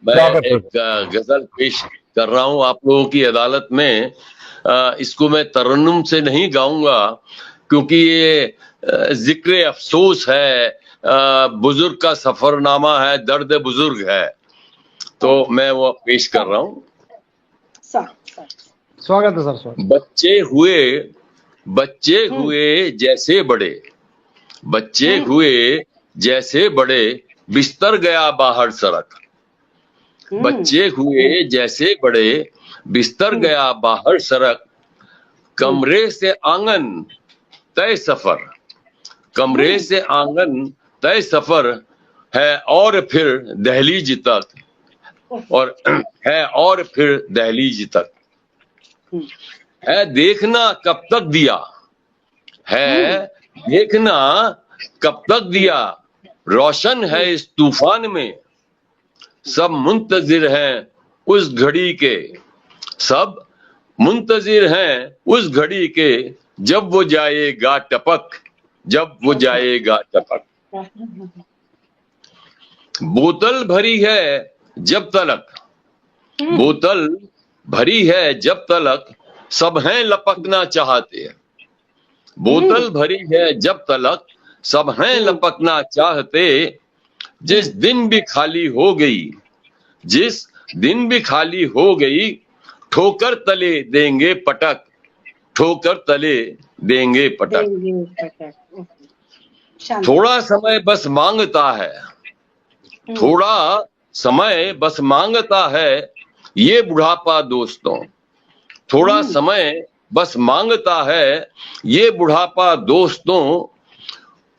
मैं एक गजल पेश कर रहा हूं आप लोगों की अदालत में। इसको मैं तरन्नुम से नहीं गाऊंगा क्योंकि ये जिक्र अफसोस है, बुजुर्ग का सफरनामा है, दर्द बुजुर्ग है, तो मैं वो पेश कर रहा हूं। स्वागत है सर। स्वागत। बच्चे हुए जैसे बड़े, बच्चे हुए जैसे बड़े, बिस्तर गया बाहर सड़क। बच्चे हुए जैसे बड़े, बिस्तर गया बाहर सड़क। कमरे से आंगन तय सफर, कमरे से आंगन तय सफर है और फिर दहलीज तक, और है और फिर दहलीज तक। है देखना कब तक दिया, है देखना कब तक दिया, रोशन है इस तूफान में। सब मुंतजिर हैं उस घड़ी के, सब मुंतजिर हैं उस घड़ी के, जब वो जाएगा टपक, जब वो जाएगा टपक। बोतल भरी है जब तलक, बोतल भरी है जब तलक, सब हैं लपकना चाहते। बोतल भरी है जब तलक, सब हैं लपकना चाहते। जिस दिन भी खाली हो गई, जिस दिन भी खाली हो गई, ठोकर तले देंगे पटक, ठोकर तले देंगे पटक। थोड़ा समय बस मांगता है, थोड़ा समय बस मांगता है ये बुढ़ापा दोस्तों। थोड़ा समय बस मांगता है ये बुढ़ापा दोस्तों।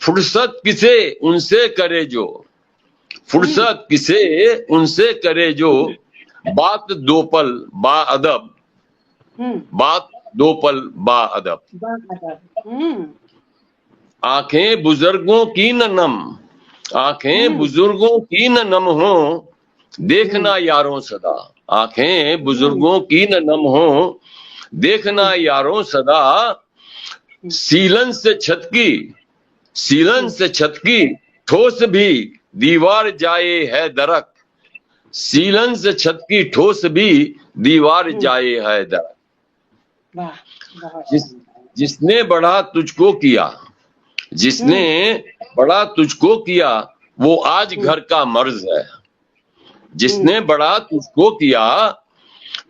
फुर्सत किसे उनसे करे जो, फुर्सत किसे उनसे करे जो, बात दो पल बा अदब, बात दो पल बा अदब। आंखें बुजुर्गों की न नम, आंखें बुजुर्गों की न नम हो, देखना यारों सदा। आंखें बुजुर्गों की न नम हो, देखना यारों सदा। सीलन से छत की, सीलन से छत की, ठोस भी दीवार जाए है दरक। सीलन से छत की ठोस भी दीवार जाए है दरक। जिसने बड़ा तुझको किया, जिसने बड़ा तुझको किया, वो आज घर का मर्ज है। जिसने बड़ा तुझको किया,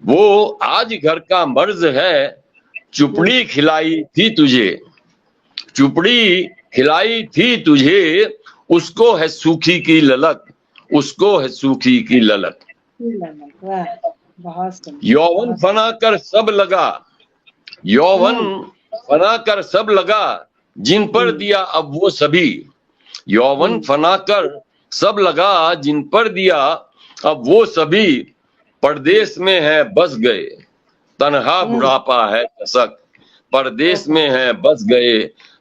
वो आज घर का मर्ज है। चुपड़ी खिलाई थी तुझे, चुपड़ी खिलाई थी तुझे, उसको है सूखी की ललक, उसको है सूखी की ललक। यौवन फना कर सब लगा, यौवन फना कर सब लगा, जिन पर दिया अब वो सभी। यौवन फना कर सब लगा, जिन पर दिया अब वो सभी। परदेश में है बस गए, तन्हा बुढ़ापा है कसक। परदेश में है बस गए,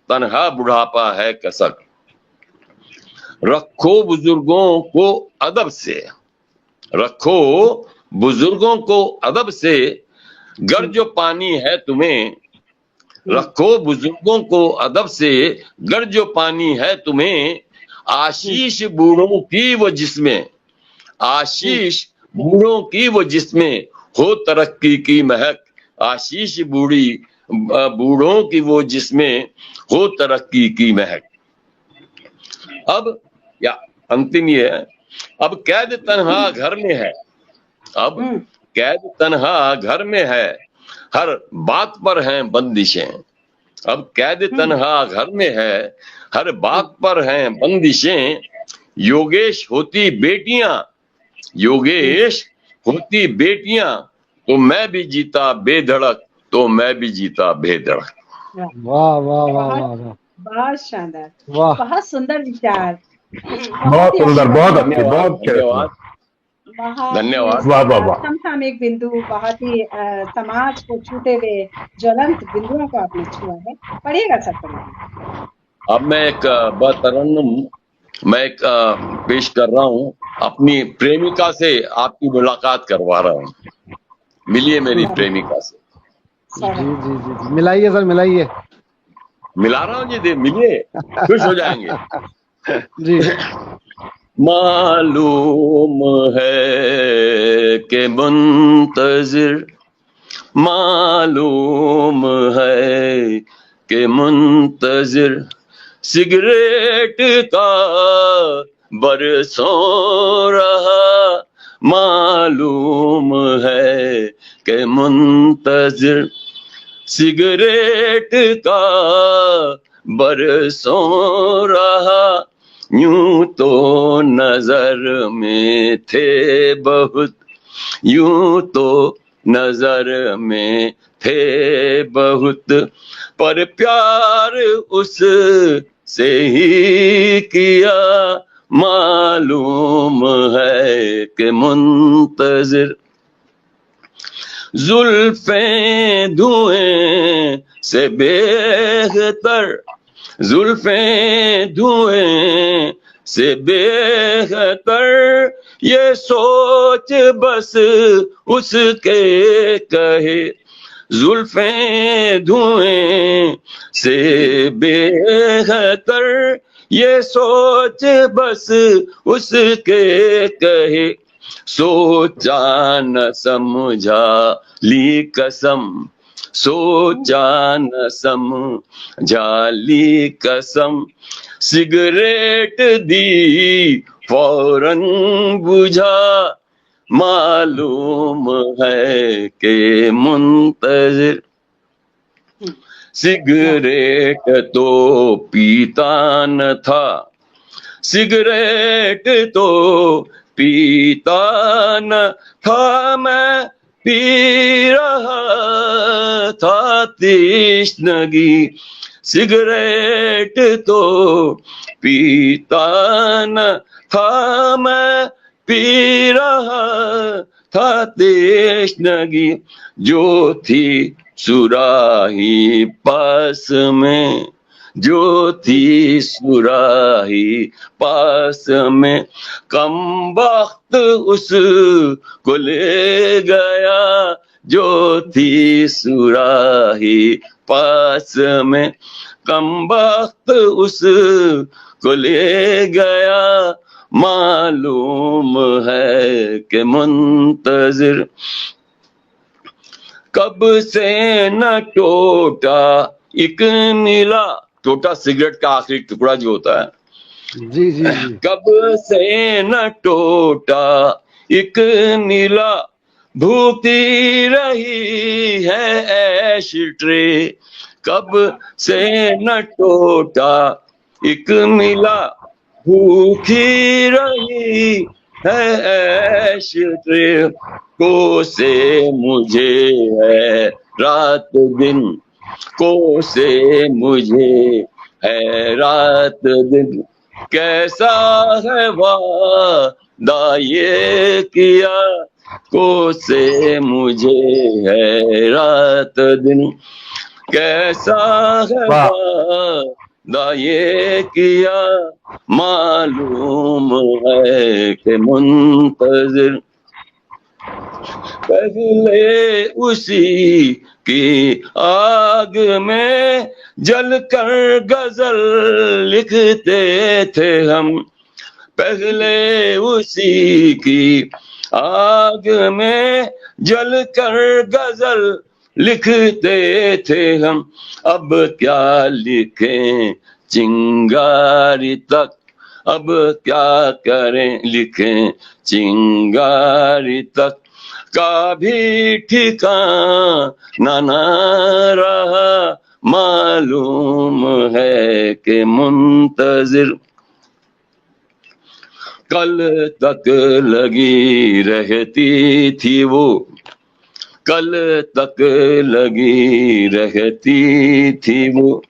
तन्हा बुढ़ापा है कसक। रखो बुजुर्गों को अदब से, रखो बुजुर्गों को अदब से, गर जो पानी है तुम्हें। रखो बुजुर्गों को अदब से, गर जो पानी है तुम्हें। आशीष बूढ़ों की वो जिसमें, आशीष बूढ़ों की वो जिसमें, हो तरक्की की महक। आशीष बूढ़ी बूढ़ों की वो जिसमें हो तरक्की की महक। अब या अंतिम ये है, अब कैद तन्हा घर में है, अब कैद तन्हा घर में है, हर बात पर हैं बंदिशें। अब कैद तन्हा घर में है, हर बात पर हैं बंदिशें। योगेश होती बेटियां, योगेश होती बेटियां, तो मैं भी जीता बेधड़क, तो मैं भी जीता बेधड़क। वाह वाह वाह वाह वाह, बहुत शानदार, वाह, बहुत सुंदर विचार, बहुत सुंदर, बहुत अच्छे, बहुत अच्छे। धन्यवाद, बहुत धन्यवाद। वाह वाह वाह। समसामयिक बिंदु, बहुत ही समाज को छूते हुए ज्वलंत बिंदुओं को आपने छुआ है। पढ़िएगा सर, पढ़िएगा। अब मैं एक बतरन्नुम मैं एक पेश कर रहा हूँ, अपनी प्रेमिका से आपकी मुलाकात करवा रहा हूँ। मिलिए मेरी प्रेमिका से। जी जी जी जी, मिलाइए सर, मिलाइए। मिला रहा हूँ जी, दे मिलिए, खुश हो जाएंगे जी। मालूम है कि मुंतजिर, मालूम है कि मुंतजिर सिगरेट का बरसों रहा। मालूम है कि मुंतजिर सिगरेट का बरसों रहा। यूं तो नजर में थे बहुत, यूं तो नजर में थे बहुत, पर प्यार उस से ही किया। मालूम है कि मुंतजिर जुल्फें धुएं से बेहतर, जुल्फें धुएं से बेहतर, ये सोच बस उसके कहे। जुल्फें धुएं से बेहतर, ये सोच बस उसके कहे। सोचा न समझा ली कसम, सोचा न समझा ली कसम, सिगरेट दी फौरन बुझा। मालूम है कि मुंतजिर सिगरेट तो पीता न था, सिगरेट तो पीता न था, मैं पी रहा था तृष्णगी। सिगरेट तो पीता न था, मैं पी रहा था तृष्णगी। जो थी सुराही पास में, जो थी सुराही पास में, कम वक्त उसको ले गया। जो थी सुराही पास में, कम वक्त उसको ले गया। मालूम है कि मुंतजिर कब से न टूटा एक मिला। टोटा सिगरेट का आखिरी टुकड़ा जो होता है, जी जी जी। कब से न टूटा एक मिला, भूखती रही है ऐश ट्रे। कब से न टूटा एक मिला, भूखी रही है ऐश ट्रे। को से मुझे है रात दिन, को से मुझे है रात दिन, कैसा है वादा ये किया। को से मुझे है रात दिन, कैसा है वादा ये किया। मालूम है कि मुंतजिर पहले उसी की आग में जलकर गजल लिखते थे हम। पहले उसी की आग में जलकर गजल लिखते थे हम, अब क्या लिखें चिंगारी तक, अब क्या करें लिखें चिंगारी तक, का भी ठिकाना न रहा, मालूम है कि मुंतजिर कल तक लगी रहती थी वो, कल तक लगी रहती थी वो,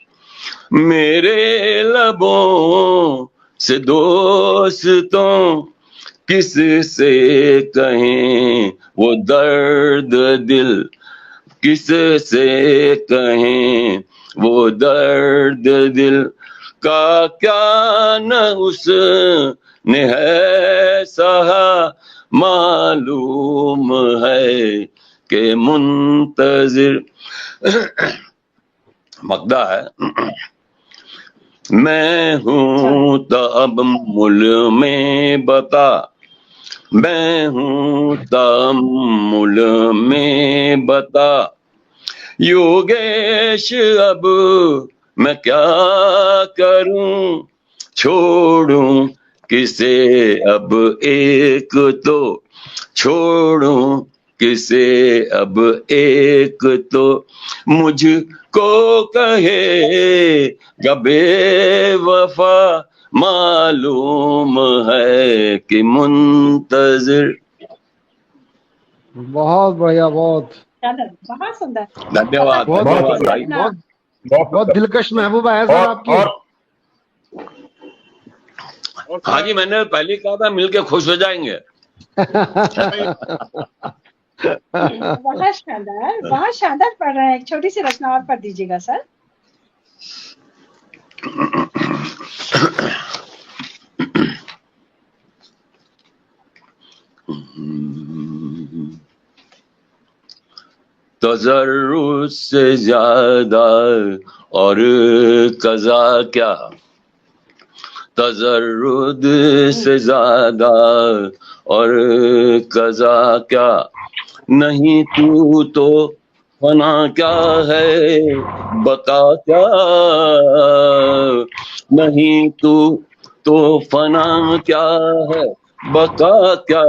मेरे लबों से दोस्तों किस से कहें वो दर्द दिल, किस से कहें वो दर्द दिल, का क्या न उसने है सहा, मालूम है के मुंतजिर। मकदा है, मैं हूँ तब मुल में बता, मैं हूँ तब मुल में बता, योगेश अब मैं क्या करूं, छोड़ूं किसे अब एक तो, छोड़ूं किसे अब एक तो, मुझको कहे गबे वफा, मालूम है कि मुंतजिर। बहुत बढ़िया, बहुत बहुत सुंदर। धन्यवाद, बहुत धन्यवाद भाई। बहुत दिलकश महबूबा है सर आपकी। हाँ जी, मैंने पहले कहा था मिलके खुश हो जाएंगे। बहुत शानदार पढ़ रहे हैं। एक छोटी सी रचना और पढ़ दीजिएगा सर। तजर्रुद से ज्यादा और कज़ा क्या, तजर्रुद से ज्यादा और कज़ा क्या, नहीं तू तो फना क्या है बता क्या, नहीं तू तो फना क्या है बता क्या,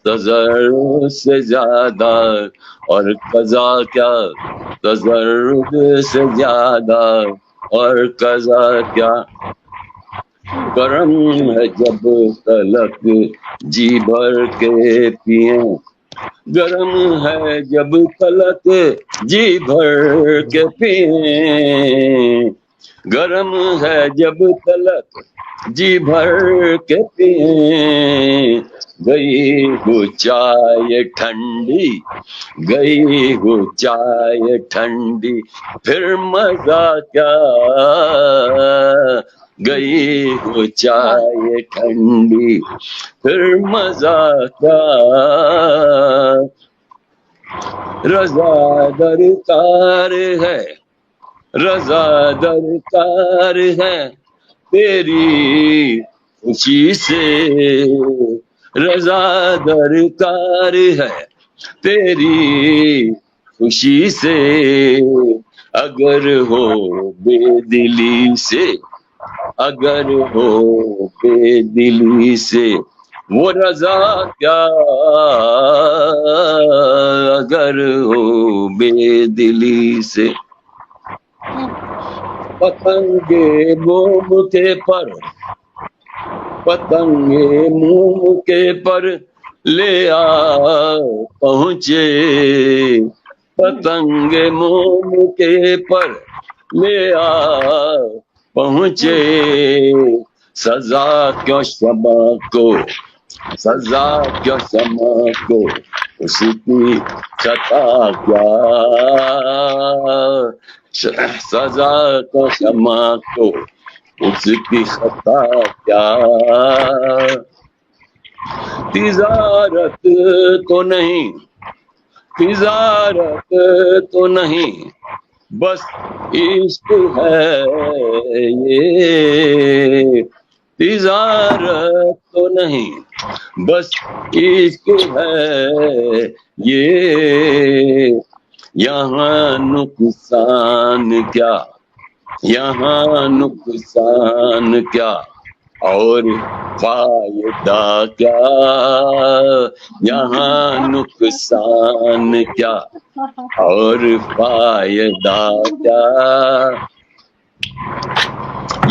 तजर्रुद से ज्यादा और कज़ा क्या, तजर्रुद से ज्यादा और कज़ा क्या, गरम है जब तलक जी भर के पिए, गरम है जब तलक जी भर के पिए, गरम है जब तलक जी भर के पिए, गई हो चाय ठंडी, गई हो चाय ठंडी, फिर मजा क्या, गई हो चाय ठंडी, फिर मजा क्या, रजा दरकार है, रजा दरकार है तेरी खुशी से, रजा दरकार है तेरी खुशी से, अगर हो बेदिली से, अगर हो बेदिली से, वो रजा क्या, अगर हो बेदिली से, पतंगे मुंह के पर, पतंगे मुंह के पर ले आ पहुंचे, पतंगे मुंह के पर ले आ पहुंचे, सजा क्यों शमा को, सजा क्यों शमा को, उसकी खता क्या, सजा को शमा को उसकी खता क्या, तिजारत तो नहीं, तिजारत तो नहीं, बस इश्क है ये, तिजारत तो नहीं, बस इश्क है ये, यहाँ नुकसान क्या, यहाँ नुकसान क्या और फायदा क्या, यहाँ नुकसान क्या और फायदा क्या।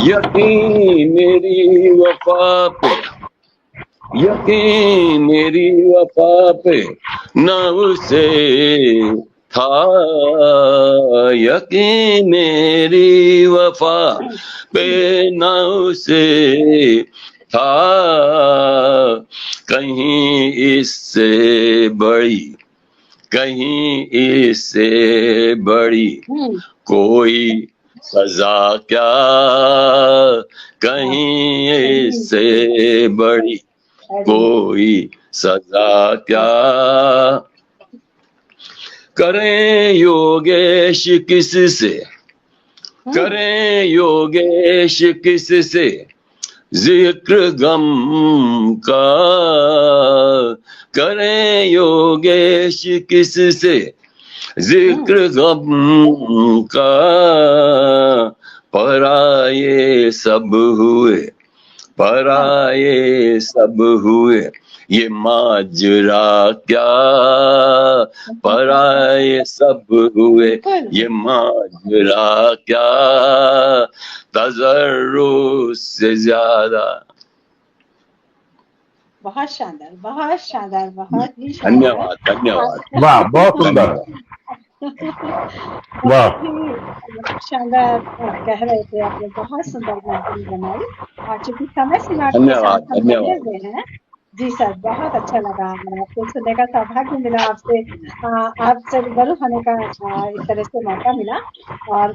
यकीन मेरी वफा पे, यकीन मेरी वफा पे न उसे था, यकीन मेरी वफा पे न उसे था, कहीं इससे बड़ी, कहीं इससे बड़ी कोई सजा क्या, कहीं इससे बड़ी कोई सजा क्या। करें योगेश किससे, करें योगेश किससे जिक्र गम का, करें योगेश किससे जिक्र गम का। पराये सब हुए, पराये सब हुए ये माजरा क्या, पराये सब हुए ये माजरा क्या। तजर्रुर से ज्यादा। बहुत शानदार, बहुत शानदार, बहुत ही धन्यवाद, धन्यवाद। वाह, बहुत सुंदर, वाह, शानदार कह रहे थे आपने, बहुत सुंदर महफिल बनाई। और चूंकि समय सीमा के धन्यवाद, साथ हम धन्यवाद। बने हुए हैं, जी सर, बहुत अच्छा लगा आपको सुनने का सौभाग्य मिला, आपसे रूबरू होने का इस तरह से मौका मिला। और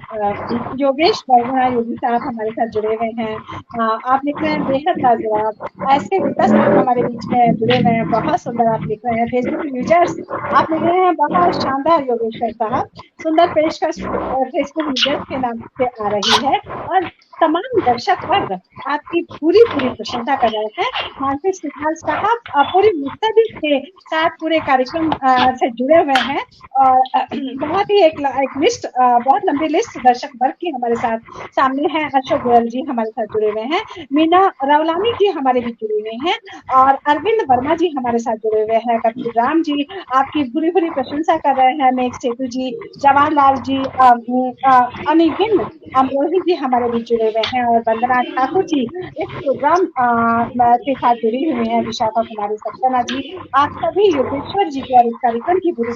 योगेश बरगुणा योगी साहब हमारे साथ जुड़े हुए हैं। आप लिख रहे हैं बेहद लाजवाब, ऐसे 10 लोग हमारे बीच में जुड़े हुए हैं, बहुत सुंदर आप लिख रहे हैं। फेसबुक यूजर्स आप लिख रहे हैं बहुत शानदार योगेश्वर साहब, सुंदर पेशकश फेसबुक यूजर्स के नाम से आ रही है। और तमाम दर्शक वर्ग आपकी पूरी प्रशंसा कर रहे हैं। मानसिक सिद्धार्थ साहब पूरी मुस्तैदी के साथ पूरे कार्यक्रम से जुड़े हुए हैं। और बहुत ही एक लिस्ट, बहुत लंबी लिस्ट दर्शक वर्ग की हमारे साथ सामने है। अशोक गोयल जी हमारे साथ जुड़े हुए हैं, मीना रावलानी जी हमारे भी जुड़े हुए हैं, और अरविंद वर्मा जी हमारे साथ जुड़े हुए हैं। कपूर राम जी आपकी पूरी प्रशंसा कर रहे हैं। मेघ सेतु जी, जवाहरलाल जी, अनिगिन अमरोही जी हमारे भी जुड़े हुए हैं, और वंदना ठाकुर जी इस प्रोग्राम के साथ जुड़ी हुई है। विशाखा कुमारी सक्सेना जी, आप सभी योगेश्वर जी की और इस कार्यक्रम की पूरी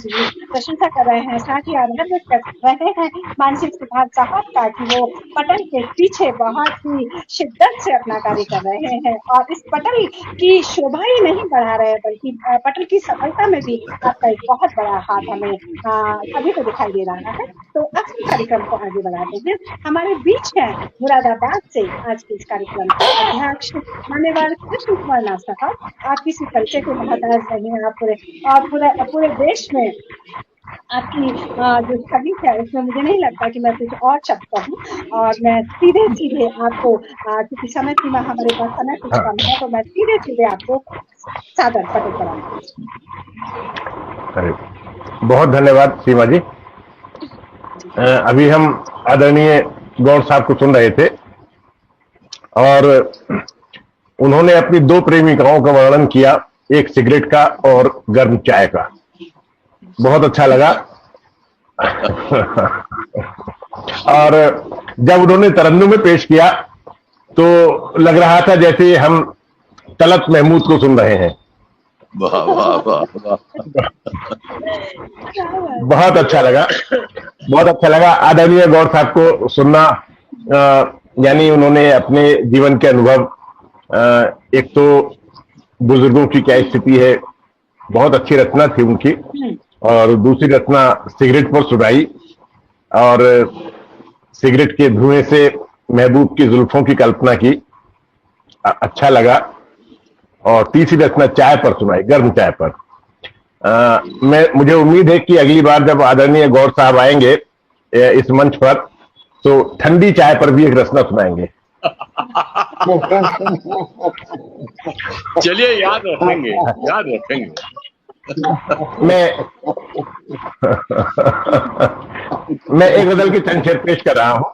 प्रशंसा कर रहे हैं। साथ ही आभार व्यक्त कर रहे हैं मानसिक सिद्धार्थ साहब का कि वो पटल के पीछे बहुत ही शिद्दत से अपना कार्य कर रहे हैं, और इस पटल की शोभा ही नहीं बढ़ा रहे बल्कि पटल की सफलता में भी आपका एक बहुत बड़ा हाथ हमें सभी को दिखाई दे रहा है। तो अब हम कार्यक्रम को आगे बढ़ाते हैं। हमारे बीच है मुरादाबाद से आज के इस कार्यक्रम के अध्यक्ष मान्यवर कृष्ण कुमार नाथ साहब। आप किसी परिचय के मोहताज नहीं हैं, आप पूरे देश में आपकी जो छवि है उसमें मुझे नहीं लगता कि मैं कुछ और शब्द कहूँ, और मैं सीधे आपको, क्योंकि समय सीमा हमारे पास समय कुछ कम है, तो मैं सीधे आपको सादर पटल कराऊंगी। बहुत धन्यवाद सीमा जी। अभी हम आदरणीय गौर साहब को सुन रहे थे, और उन्होंने अपनी 2 प्रेमिकाओं का वर्णन किया, एक सिगरेट का और गर्म चाय का। बहुत अच्छा लगा। और जब उन्होंने तरन्नुम में पेश किया तो लग रहा था जैसे हम तलत महमूद को सुन रहे हैं। वाह वाह वाह, बहुत अच्छा लगा, बहुत अच्छा लगा। आदरणीय गौर साहब को सुनना, यानी उन्होंने अपने जीवन के अनुभव, एक तो बुजुर्गों की क्या स्थिति है, बहुत अच्छी रचना थी उनकी, और दूसरी रचना सिगरेट पर सुनाई, और सिगरेट के धुएं से महबूब की जुल्फों की कल्पना की, अच्छा लगा। और तीसरी रचना चाय पर सुनाई, गर्म चाय पर। मुझे उम्मीद है कि अगली बार जब आदरणीय गौर साहब आएंगे इस मंच पर, तो ठंडी चाय पर भी एक रचना सुनाएंगे। चलिए याद रखेंगे, याद रखेंगे। मैं एक गजल की चंद शेर पेश कर रहा हूँ।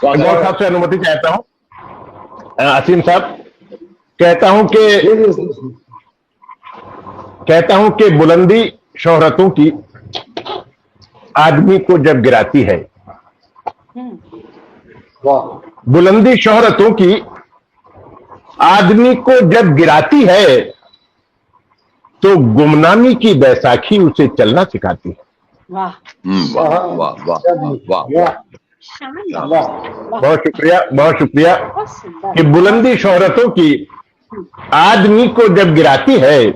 गौर साहब से अनुमति चाहता हूँ। असीम साहब, कहता हूं कि बुलंदी शोहरतों की आदमी को जब गिराती है, बुलंदी शोहरतों की आदमी को जब गिराती है, तो गुमनामी की बैसाखी उसे चलना सिखाती है। वाह वाह वाह वाह वाह, बहुत शुक्रिया, बहुत शुक्रिया। बहुत सुंदर। कि बुलंदी शोहरतों की आदमी को जब गिराती है,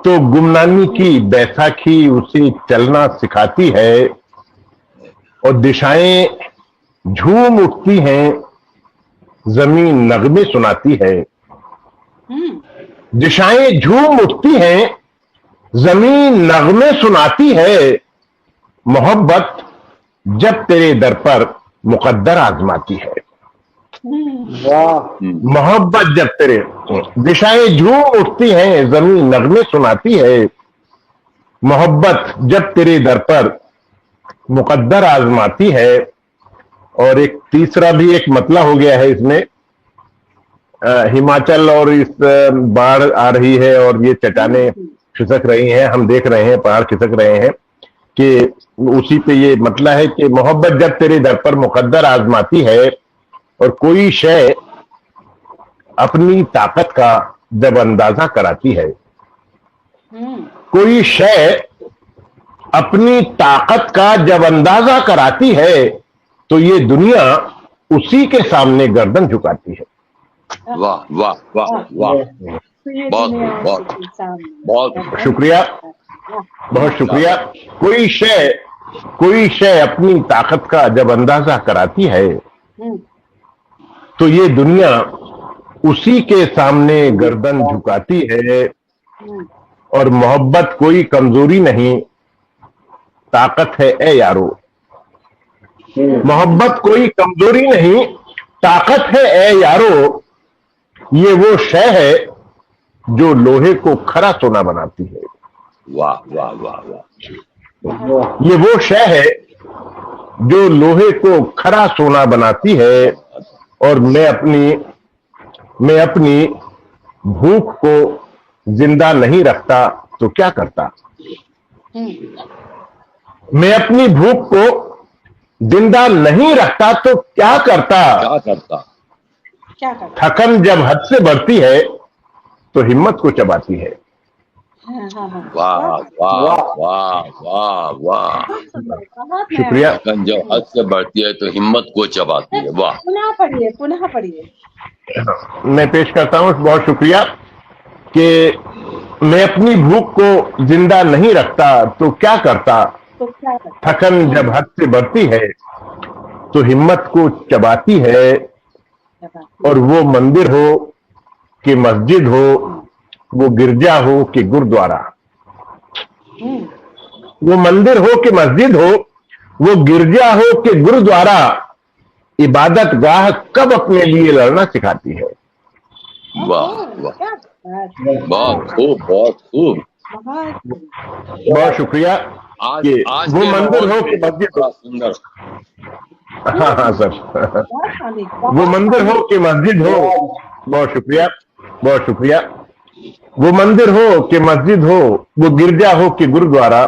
तो गुमनामी की बैसाखी उसे चलना सिखाती है, और दिशाएं झूम उठती हैं, जमीन नगमे सुनाती है। दिशाएं झूम उठती हैं, जमीन नगमे सुनाती है। मोहब्बत जब तेरे दर पर मुकद्दर आजमाती है। मोहब्बत जब तेरे, दिशाएं झूम उठती हैं, जमीन नगमे सुनाती है। मोहब्बत जब तेरे दर पर मुकद्दर आजमाती है। और एक तीसरा भी एक मतला हो गया है इसमें। हिमाचल और इस बाढ़ आ रही है और ये चट्टानें खिसक रही हैं, हम देख रहे हैं पहाड़ खिसक रहे हैं, कि उसी पे ये मतला है कि मोहब्बत जब तेरे दर पर मुकद्दर आजमाती है, और कोई शय अपनी ताकत का जब अंदाजा कराती है, कोई शय अपनी ताकत का जब अंदाजा कराती है, तो ये दुनिया उसी के सामने गर्दन झुकाती है। वाह वाह वाह वाह, बहुत बहुत बहुत शुक्रिया, बहुत शुक्रिया। कोई शय अपनी ताकत का जब अंदाजा कराती है, तो ये दुनिया उसी के सामने गर्दन झुकाती है। और मोहब्बत कोई कमजोरी नहीं, ताकत है ए यारो। मोहब्बत कोई कमजोरी नहीं, ताकत है ए यारो। ये वो शय है जो लोहे को खरा सोना बनाती है। वाह वाह वाह वाह, ये वो शय है जो लोहे को खरा सोना बनाती है। और मैं अपनी भूख को जिंदा नहीं रखता तो क्या करता। मैं अपनी भूख को जिंदा नहीं रखता तो क्या करता। क्या करता। थकन जब हद से बढ़ती है, तो हिम्मत को चबाती है। वाह वाह वाह वाह वाह, शुक्रिया। थकन जब हद से बढ़ती है तो हिम्मत को चबाती है। वाह, पुनः पढ़िए। मैं पेश करता हूं, बहुत शुक्रिया। कि मैं अपनी भूख को जिंदा नहीं रखता तो क्या करता। थकन जब हद से बढ़ती है, तो हिम्मत को चबाती है। और वो मंदिर हो कि मस्जिद हो, वो गिरजा हो कि गुरुद्वारा, वो मंदिर हो कि मस्जिद हो, वो गिरजा हो कि गुरुद्वारा, इबादत गाह कब अपने लिए लड़ना सिखाती है। वाह वाह, बहुत खूब, बहुत खूब, बहुत शुक्रिया। आज वो मंदिर हो कि मस्जिद हो। सुंदर। हाँ सर, वो मंदिर हो कि मस्जिद हो। बहुत शुक्रिया, बहुत शुक्रिया। वो मंदिर हो कि मस्जिद हो, वो गिरजा हो कि गुरुद्वारा,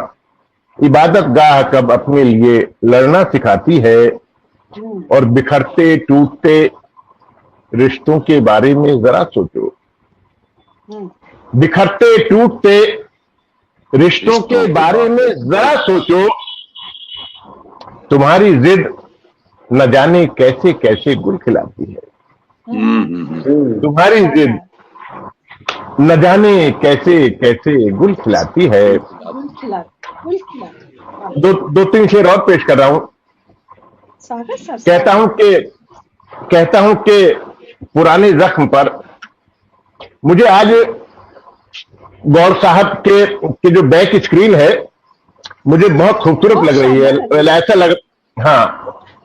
इबादत गाह कब अपने लिए लड़ना सिखाती है। और बिखरते टूटते रिश्तों के बारे में जरा सोचो। बिखरते टूटते रिश्तों के बारे में जरा सोचो। तुम्हारी जिद न जाने कैसे कैसे गुल खिलाती है। तुम्हारी जिद न जाने कैसे कैसे गुल खिलाती है। दो तीन शेर और पेश कर रहा हूं। कहता हूं कि पुराने जख्म पर मुझे आज गौर साहब के जो बैक स्क्रीन है, मुझे बहुत खूबसूरत लग रही है। ऐसा लग, हाँ,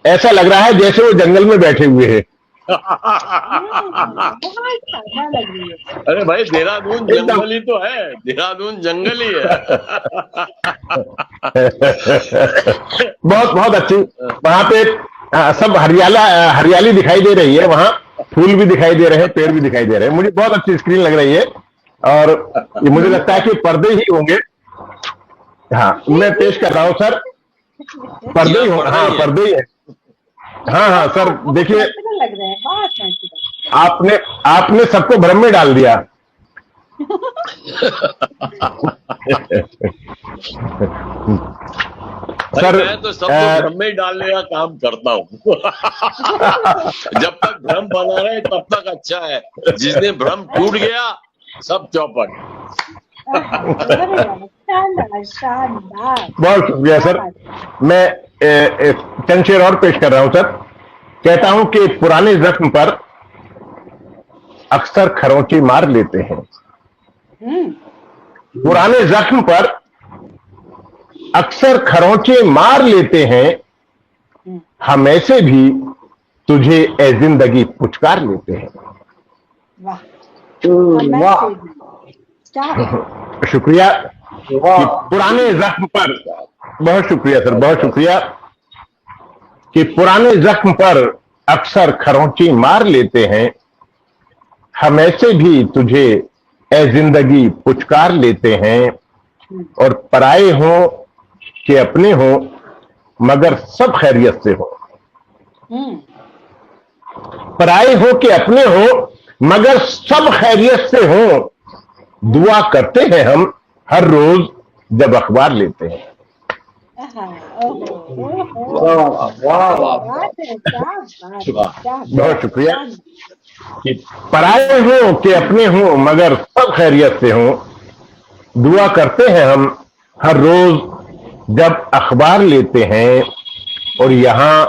ऐसा लग रहा है जैसे वो जंगल में बैठे हुए हैं। बहुत ज्यादा लग रही है। अरे भाई देहरादून जंगल ही तो है, देहरादून जंगल ही है। बहुत बहुत अच्छी। वहां पे सब हरियाली दिखाई दे रही है, वहां फूल भी दिखाई दे रहे हैं, पेड़ भी दिखाई दे रहे हैं। मुझे बहुत अच्छी स्क्रीन लग रही है और ये मुझे लगता है कि पर्दे ही होंगे। हाँ, मैं पेश कर रहा हूँ सर, पर्दे ही हो। हाँ, पर्दे ही है। हाँ हाँ सर, देखिए लग रहा है, बहुत नेचुरल। आपने सबको भ्रम में डाल दिया। सर मैं तो सबको भ्रम में डालने का काम करता हूँ। जब तक भ्रम बना रहे तब तक अच्छा है, जिस दिन भ्रम टूट गया सब चौपट। शानदार शानदार। बहुत शुक्रिया सर। मैं चंद शेर और पेश कर रहा हूं सर। कहता हूं कि पुराने जख्म पर अक्सर खरोंचे मार लेते हैं। पुराने जख्म पर अक्सर खरोंचे मार लेते हैं, हम ऐसे भी तुझे ए जिंदगी पुचकार लेते हैं। वाह वाह, क्या शुक्रिया कि पुराने जख्म पर, बहुत शुक्रिया सर, बहुत शुक्रिया कि पुराने जख्म पर अक्सर खरोंची मार लेते हैं, हम ऐसे भी तुझे ए जिंदगी पुचकार लेते हैं। और पराए हो कि अपने हो मगर सब खैरियत से हो। पराए हो कि अपने हो मगर सब खैरियत से हो, दुआ करते हैं हम हर रोज जब अखबार लेते हैं। बहुत शुक्रिया कि पराए हो कि अपने हो मगर सब खैरियत से हो, दुआ करते हैं हम हर रोज जब अखबार लेते हैं। और यहां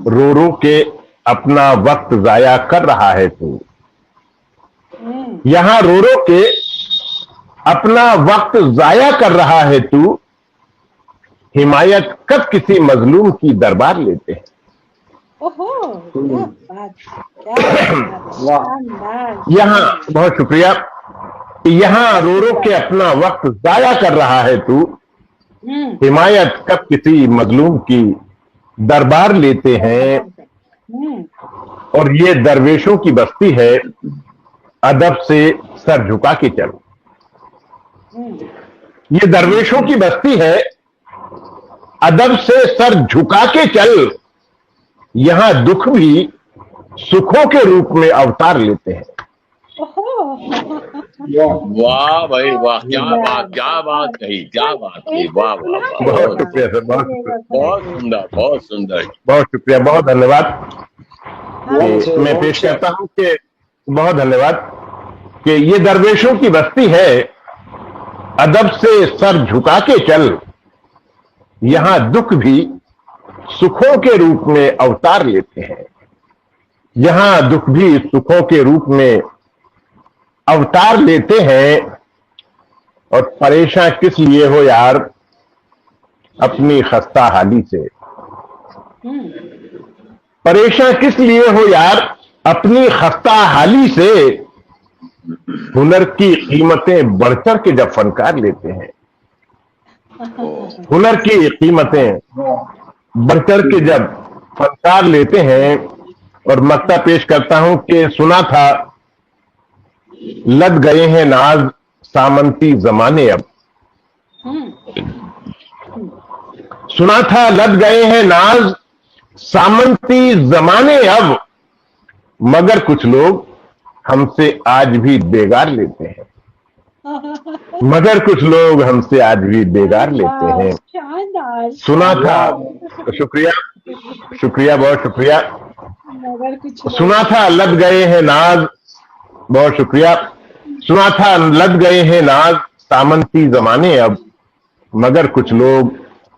रो रो के अपना वक्त जाया कर रहा है तू, यहां रो रो के अपना वक्त जाया कर रहा है तू, हिमायत कब किसी मजलूम की दरबार लेते हैं। ओहो, क्या बात, क्या बात। यहां, बहुत शुक्रिया, यहां रो रो के अपना वक्त जाया कर रहा है तू, हिमायत कब किसी मजलूम की दरबार लेते हैं। और ये दरवेशों की बस्ती है, अदब से सर झुका के चल। ये दरवेशों की बस्ती है, अदब से सर झुका के चल, यहां दुख भी सुखों के रूप में अवतार लेते हैं। वाह भाई वाह, क्या बात कही, क्या बात कही, वाह वाह वाह। बहुत शुक्रिया सर, बहुत शुक्रिया, बहुत सुंदर, बहुत सुंदर, बहुत शुक्रिया, बहुत धन्यवाद। मैं पेश करता हूं कि बहुत धन्यवाद कि ये दरवेशों की बस्ती है, अदब से सर झुका के चल, यहां दुख भी सुखों के रूप में अवतार लेते हैं। यहां दुख भी सुखों के रूप में अवतार लेते हैं। और परेशान किस लिए हो यार अपनी खस्ता हाली से, परेशान किस लिए हो यार अपनी खस्ता हाली से, हुनर की कीमतें बढ़-चढ़ के जब फनकार लेते हैं। हुनर की कीमतें बढ़-चढ़ के जब फनकार लेते हैं। और मक्ता पेश करता हूं कि सुना था लद गए हैं नाज सामंती जमाने अब, सुना था लद गए हैं नाज सामंती जमाने अब, मगर कुछ लोग हमसे आज भी बेगार लेते हैं। मगर कुछ लोग हमसे आज भी बेगार लेते हैं। सुना था, शुक्रिया शुक्रिया, बहुत शुक्रिया। सुना था लद गए हैं नाज, बहुत शुक्रिया। सुना था लद गए हैं नाज सामंती जमाने अब, मगर कुछ लोग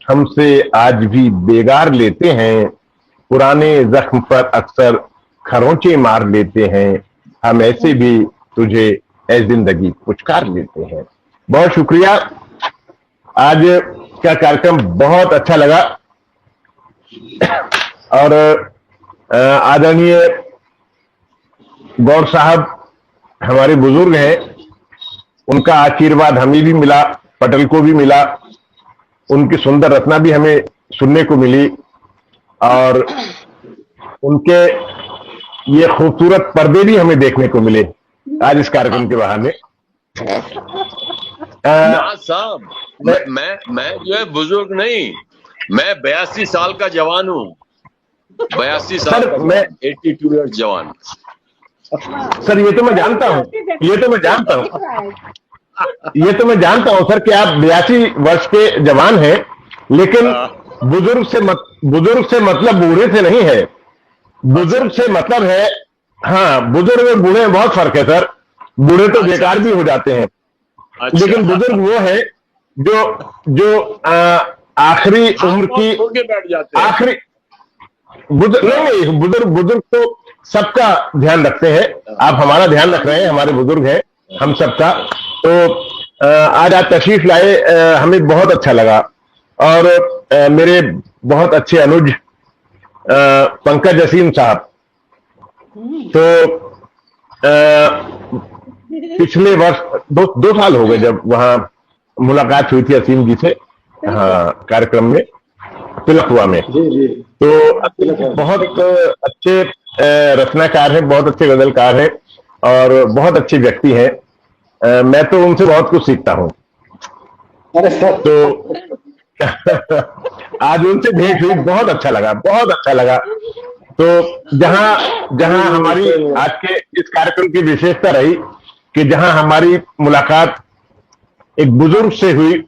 हमसे आज भी बेगार लेते हैं। पुराने जख्म पर अक्सर खरोंचे मार लेते हैं, हम ऐसे भी तुझे ए जिंदगी पुचकार लेते हैं। बहुत शुक्रिया। आज का कार्यक्रम बहुत अच्छा लगा। और आदरणीय गौर साहब हमारे बुजुर्ग हैं, उनका आशीर्वाद हमें भी मिला, पटेल को भी मिला, उनकी सुंदर रचना भी हमें सुनने को मिली और उनके ये खूबसूरत पर्दे भी हमें देखने को मिले आज इस कार्यक्रम के बहाने। साहब मैं जो है बुजुर्ग नहीं, मैं 82 साल का जवान हूँ, 82 साल सर, का, मैं 82 ईयर्स जवान। सर ये तो मैं जानता हूँ, ये तो मैं जानता हूँ, ये तो मैं जानता हूँ सर कि आप 82 वर्ष के जवान हैं, लेकिन बुजुर्ग से मतलब बूढ़े से नहीं है। बुजुर्ग से मतलब है, हाँ, बुजुर्ग और बूढ़े में बहुत फर्क है सर। बूढ़े तो बेकार भी हो जाते हैं, लेकिन बुजुर्ग वो है जो आखिरी उम्र की बैठ जाते हैं। आखिरी नहीं, बुजुर्ग तो सबका ध्यान रखते हैं। आप हमारा ध्यान रख रहे हैं, हमारे बुजुर्ग हैं हम सबका। तो आज आप तशरीफ लाए, हमें बहुत अच्छा लगा। और मेरे बहुत अच्छे अनुज पंकज असीम साहब, तो पिछले वर्ष दो साल हो गए जब वहां मुलाकात हुई थी असीम जी से, हाँ, कार्यक्रम में तिलकुआ में। तो बहुत अच्छे रचनाकार हैं, बहुत अच्छे गजलकार हैं और बहुत अच्छे व्यक्ति हैं। मैं तो उनसे बहुत कुछ सीखता हूँ। तो आज उनसे भेंट हुई, बहुत अच्छा लगा, बहुत अच्छा लगा। तो जहां हमारी आज के इस कार्यक्रम की विशेषता रही कि जहां हमारी मुलाकात एक बुजुर्ग से हुई,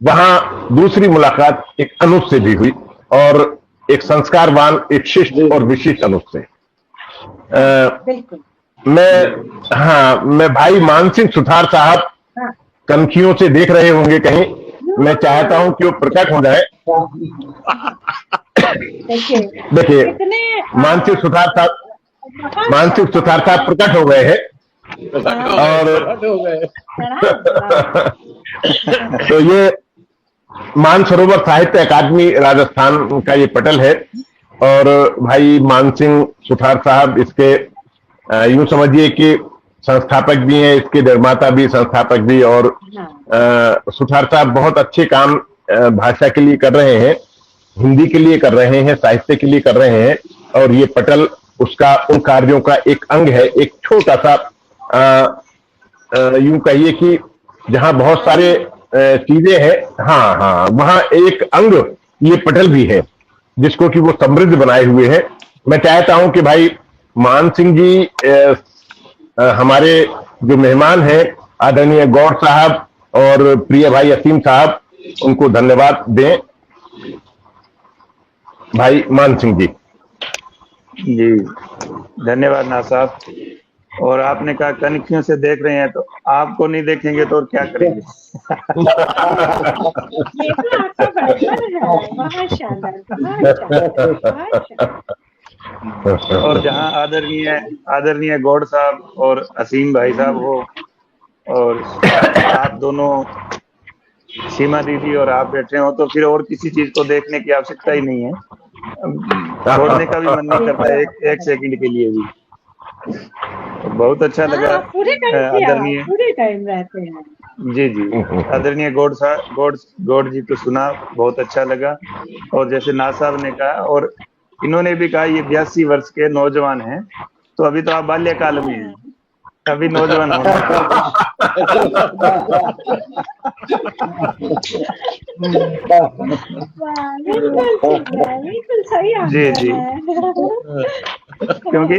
वहां दूसरी मुलाकात एक अनुज से भी हुई और एक संस्कारवान, एक शिष्ट और विशिष्ट अनुज से। मैं भाई मानसिंह सुथार साहब कनखियों से देख रहे होंगे कहीं, मैं चाहता हूं कि वो प्रकट हो जाए। देखिए, मानसिंह सुथार साहब प्रकट हो गए हैं और तो ये मानसरोवर साहित्य अकादमी राजस्थान का ये पटल है और भाई मानसिंह सुथार साहब इसके यूं समझिए कि संस्थापक भी हैं, इसके निर्माता भी, संस्थापक भी। और सुथार साहब बहुत अच्छे काम भाषा के लिए कर रहे हैं, हिंदी के लिए कर रहे हैं, साहित्य के लिए कर रहे हैं और ये पटल उसका उन कार्यों का एक अंग है। एक छोटा सा यूं कहिए कि जहां बहुत सारे चीजें हैं, हाँ, वहां एक अंग ये पटल भी है जिसको कि वो समृद्ध बनाए हुए हैं। मैं चाहता हूं कि भाई मान सिंह जी हमारे जो मेहमान हैं आदरणीय गौर साहब और प्रिय भाई असीम साहब, उनको धन्यवाद दें। भाई मान सिंह जी। जी धन्यवाद ना साहब। और आपने कहा कनखियों से देख रहे हैं, तो आपको नहीं देखेंगे तो और क्या करेंगे। ये तो आपका बचपन है, माशाल्लाह। और जहां आदरणीय गौड़ साहब और असीम भाई साहब हो और आप दोनों सीमा दीदी और आप बैठे हो, तो फिर और किसी चीज को देखने की आवश्यकता ही नहीं है। छोड़ने का भी मन नहीं करता है एक सेकंड के लिए भी। तो बहुत अच्छा लगा। पूरे टाइम रहते हैं। जी आदरणीय गौड़ जी को सुना, बहुत अच्छा लगा। और जैसे ना साहब ने कहा और इन्होंने भी कहा ये 82 वर्ष के नौजवान हैं, तो अभी तो आप बाल्यकाल में हैं, अभी नौजवान होना। बिल्कुल सही। जी क्योंकि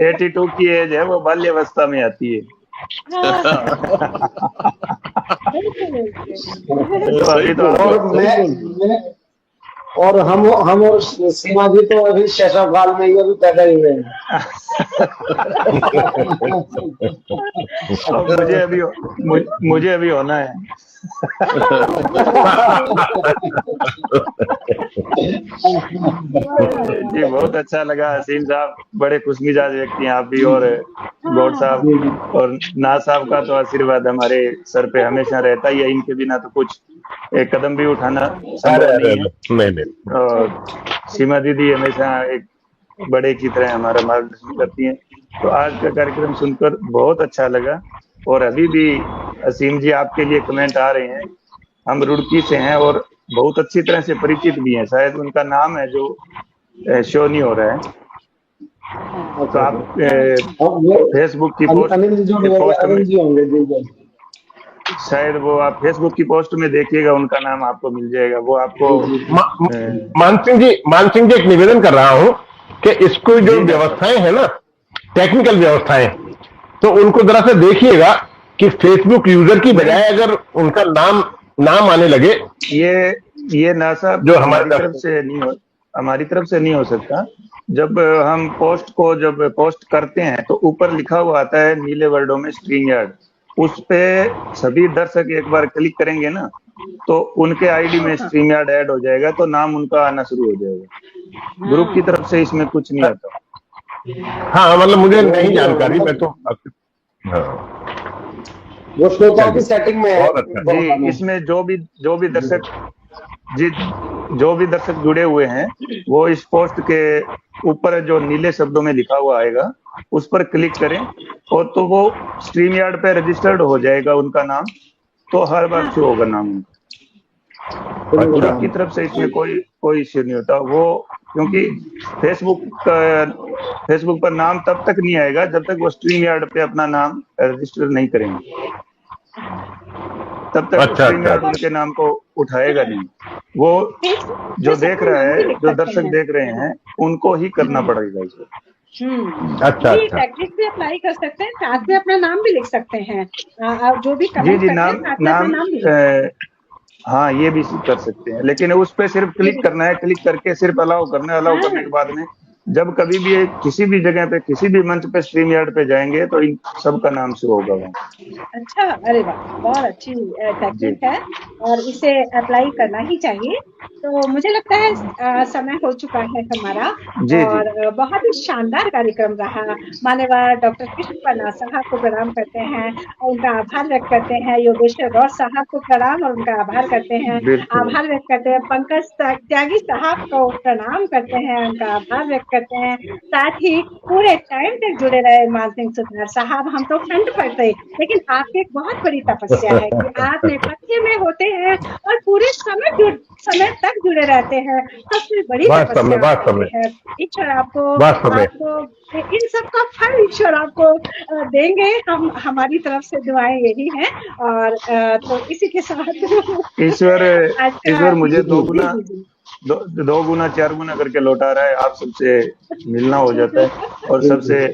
82 की एज है, वो बाल्यावस्था में आती है। और हम और सीमा जी तो अभी शैशव काल में ही अभी पैदा ही हुए हैं। मुझे अभी होना है। जी बहुत अच्छा लगा असीम साहब, बड़े खुशमिजाज व्यक्ति हैं आप भी, और गौड़ साहब और नाज साहब का तो आशीर्वाद हमारे सर पे हमेशा रहता ही है, इनके बिना तो कुछ एक कदम भी उठाना संभव नहीं है। नहीं। और सीमा दीदी हमेशा एक बड़े की तरह हमारा मार्गदर्शन करती हैं। तो आज का कार्यक्रम सुनकर बहुत अच्छा लगा, और अभी भी असीम जी आपके लिए कमेंट आ रहे हैं। हम रुड़की से हैं और बहुत अच्छी तरह से परिचित भी हैं, शायद उनका नाम है जो शो नहीं हो रहा है। तो आप फेसबुक की पोस्ट में शायद वो आप फेसबुक की पोस्ट में देखिएगा, उनका नाम आपको मिल जाएगा, वो आपको मान सिंह जी एक निवेदन कर रहा हूं कि इसको जो व्यवस्थाएं है ना, टेक्निकल व्यवस्थाएं, तो उनको जरा से देखिएगा कि फेसबुक यूजर की बजाय अगर उनका नाम आने लगे। ये ना साहब जो हमारी तरफ से नहीं हो सकता। जब हम पोस्ट करते हैं तो ऊपर लिखा हुआ आता है नीले वर्डों में स्ट्रीम यार्ड, उस पे सभी दर्शक एक बार क्लिक करेंगे ना तो उनके आईडी में स्ट्रीम यार्ड ऐड हो जाएगा, तो नाम उनका आना शुरू हो जाएगा। ग्रुप की तरफ से इसमें कुछ नहीं आता। हाँ मतलब मुझे नहीं जानकारी, मैं तो वो श्रोताओं की सेटिंग में है जी। इसमें जो भी दर्शक जुड़े हुए हैं वो इस पोस्ट के ऊपर जो नीले शब्दों में लिखा हुआ आएगा उस पर क्लिक करें, और तो वो स्ट्रीम यार्ड पे रजिस्टर्ड हो जाएगा उनका नाम, तो हर बार शो होगा नाम उनका। की तरफ से इसमें कोई इश्यू नहीं होता वो, क्योंकि फेसबुक पर नाम तब तक नहीं आएगा जब तक वो स्ट्रीम यार्ड पे अपना नाम रजिस्टर नहीं करेंगे, तब तक स्ट्रीम यार्ड उनके नाम को उठाएगा नहीं। वो जो देख रहा है, जो दर्शक देख रहे हैं, उनको ही करना पड़ेगा इसको। अच्छा टैक्टिस भी अप्लाई कर सकते हैं, साथ में अपना नाम भी लिख सकते हैं, जो भी जी नाम हाँ ये भी कर सकते हैं, लेकिन उस पे सिर्फ क्लिक करना है, क्लिक करके सिर्फ अलाउ करने के बाद में जब कभी भी किसी भी जगह पे किसी भी मंच पे स्ट्रीम यार्ड पे जाएंगे तो इन सबका नाम शो होगा वहाँ। अच्छा, अरे वाह, बहुत अच्छी टेक्निक है और इसे अप्लाई करना ही चाहिए। तो मुझे लगता है समय हो चुका है हमारा, और बहुत ही शानदार कार्यक्रम रहा। मान्यवर डॉक्टर कृष्ण पन्ना साहब को प्रणाम करते हैं, उनका आभार व्यक्त करते हैं। योगेश्वर गौड़ साहब को प्रणाम और उनका आभार करते हैं, आभार व्यक्त करते हैं। पंकज त्यागी साहब को प्रणाम करते हैं, उनका आभार व्यक्त करते हैं। साथ ही पूरे टाइम तक जुड़े रहे मान सिंह सुतार साहब। हम तो फ्रंट पर थे, लेकिन आपकी एक बहुत बड़ी तपस्या है कि आप नेपथ्य में होते हैं और पूरे समय तक जुड़े रहते हैं। सबसे बड़ी तपस्या है। ईश्वर आपको इन सब का फल ईश्वर आपको देंगे। हमारी तरफ से दुआएं यही हैं। और तो इसी के साथ ईश्वर मुझे दो गुना 4 गुना करके लौटा रहा है। आप सबसे मिलना हो जाता है और सबसे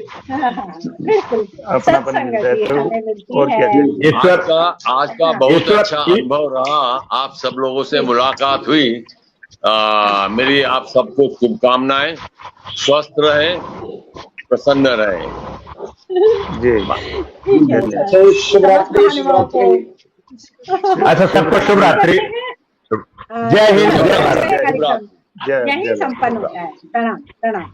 अपनापन मिलता है। और क्या आज का बहुत अच्छा अनुभव रहा। आप सब लोगों से मुलाकात हुई। मेरी आप सबको शुभकामनाएं। स्वस्थ रहे, प्रसन्न रहे जी। अच्छा, सबको शुभ रात्रि। जय हिंद, जय भारत। यही संपन्न होता है। प्रणाम।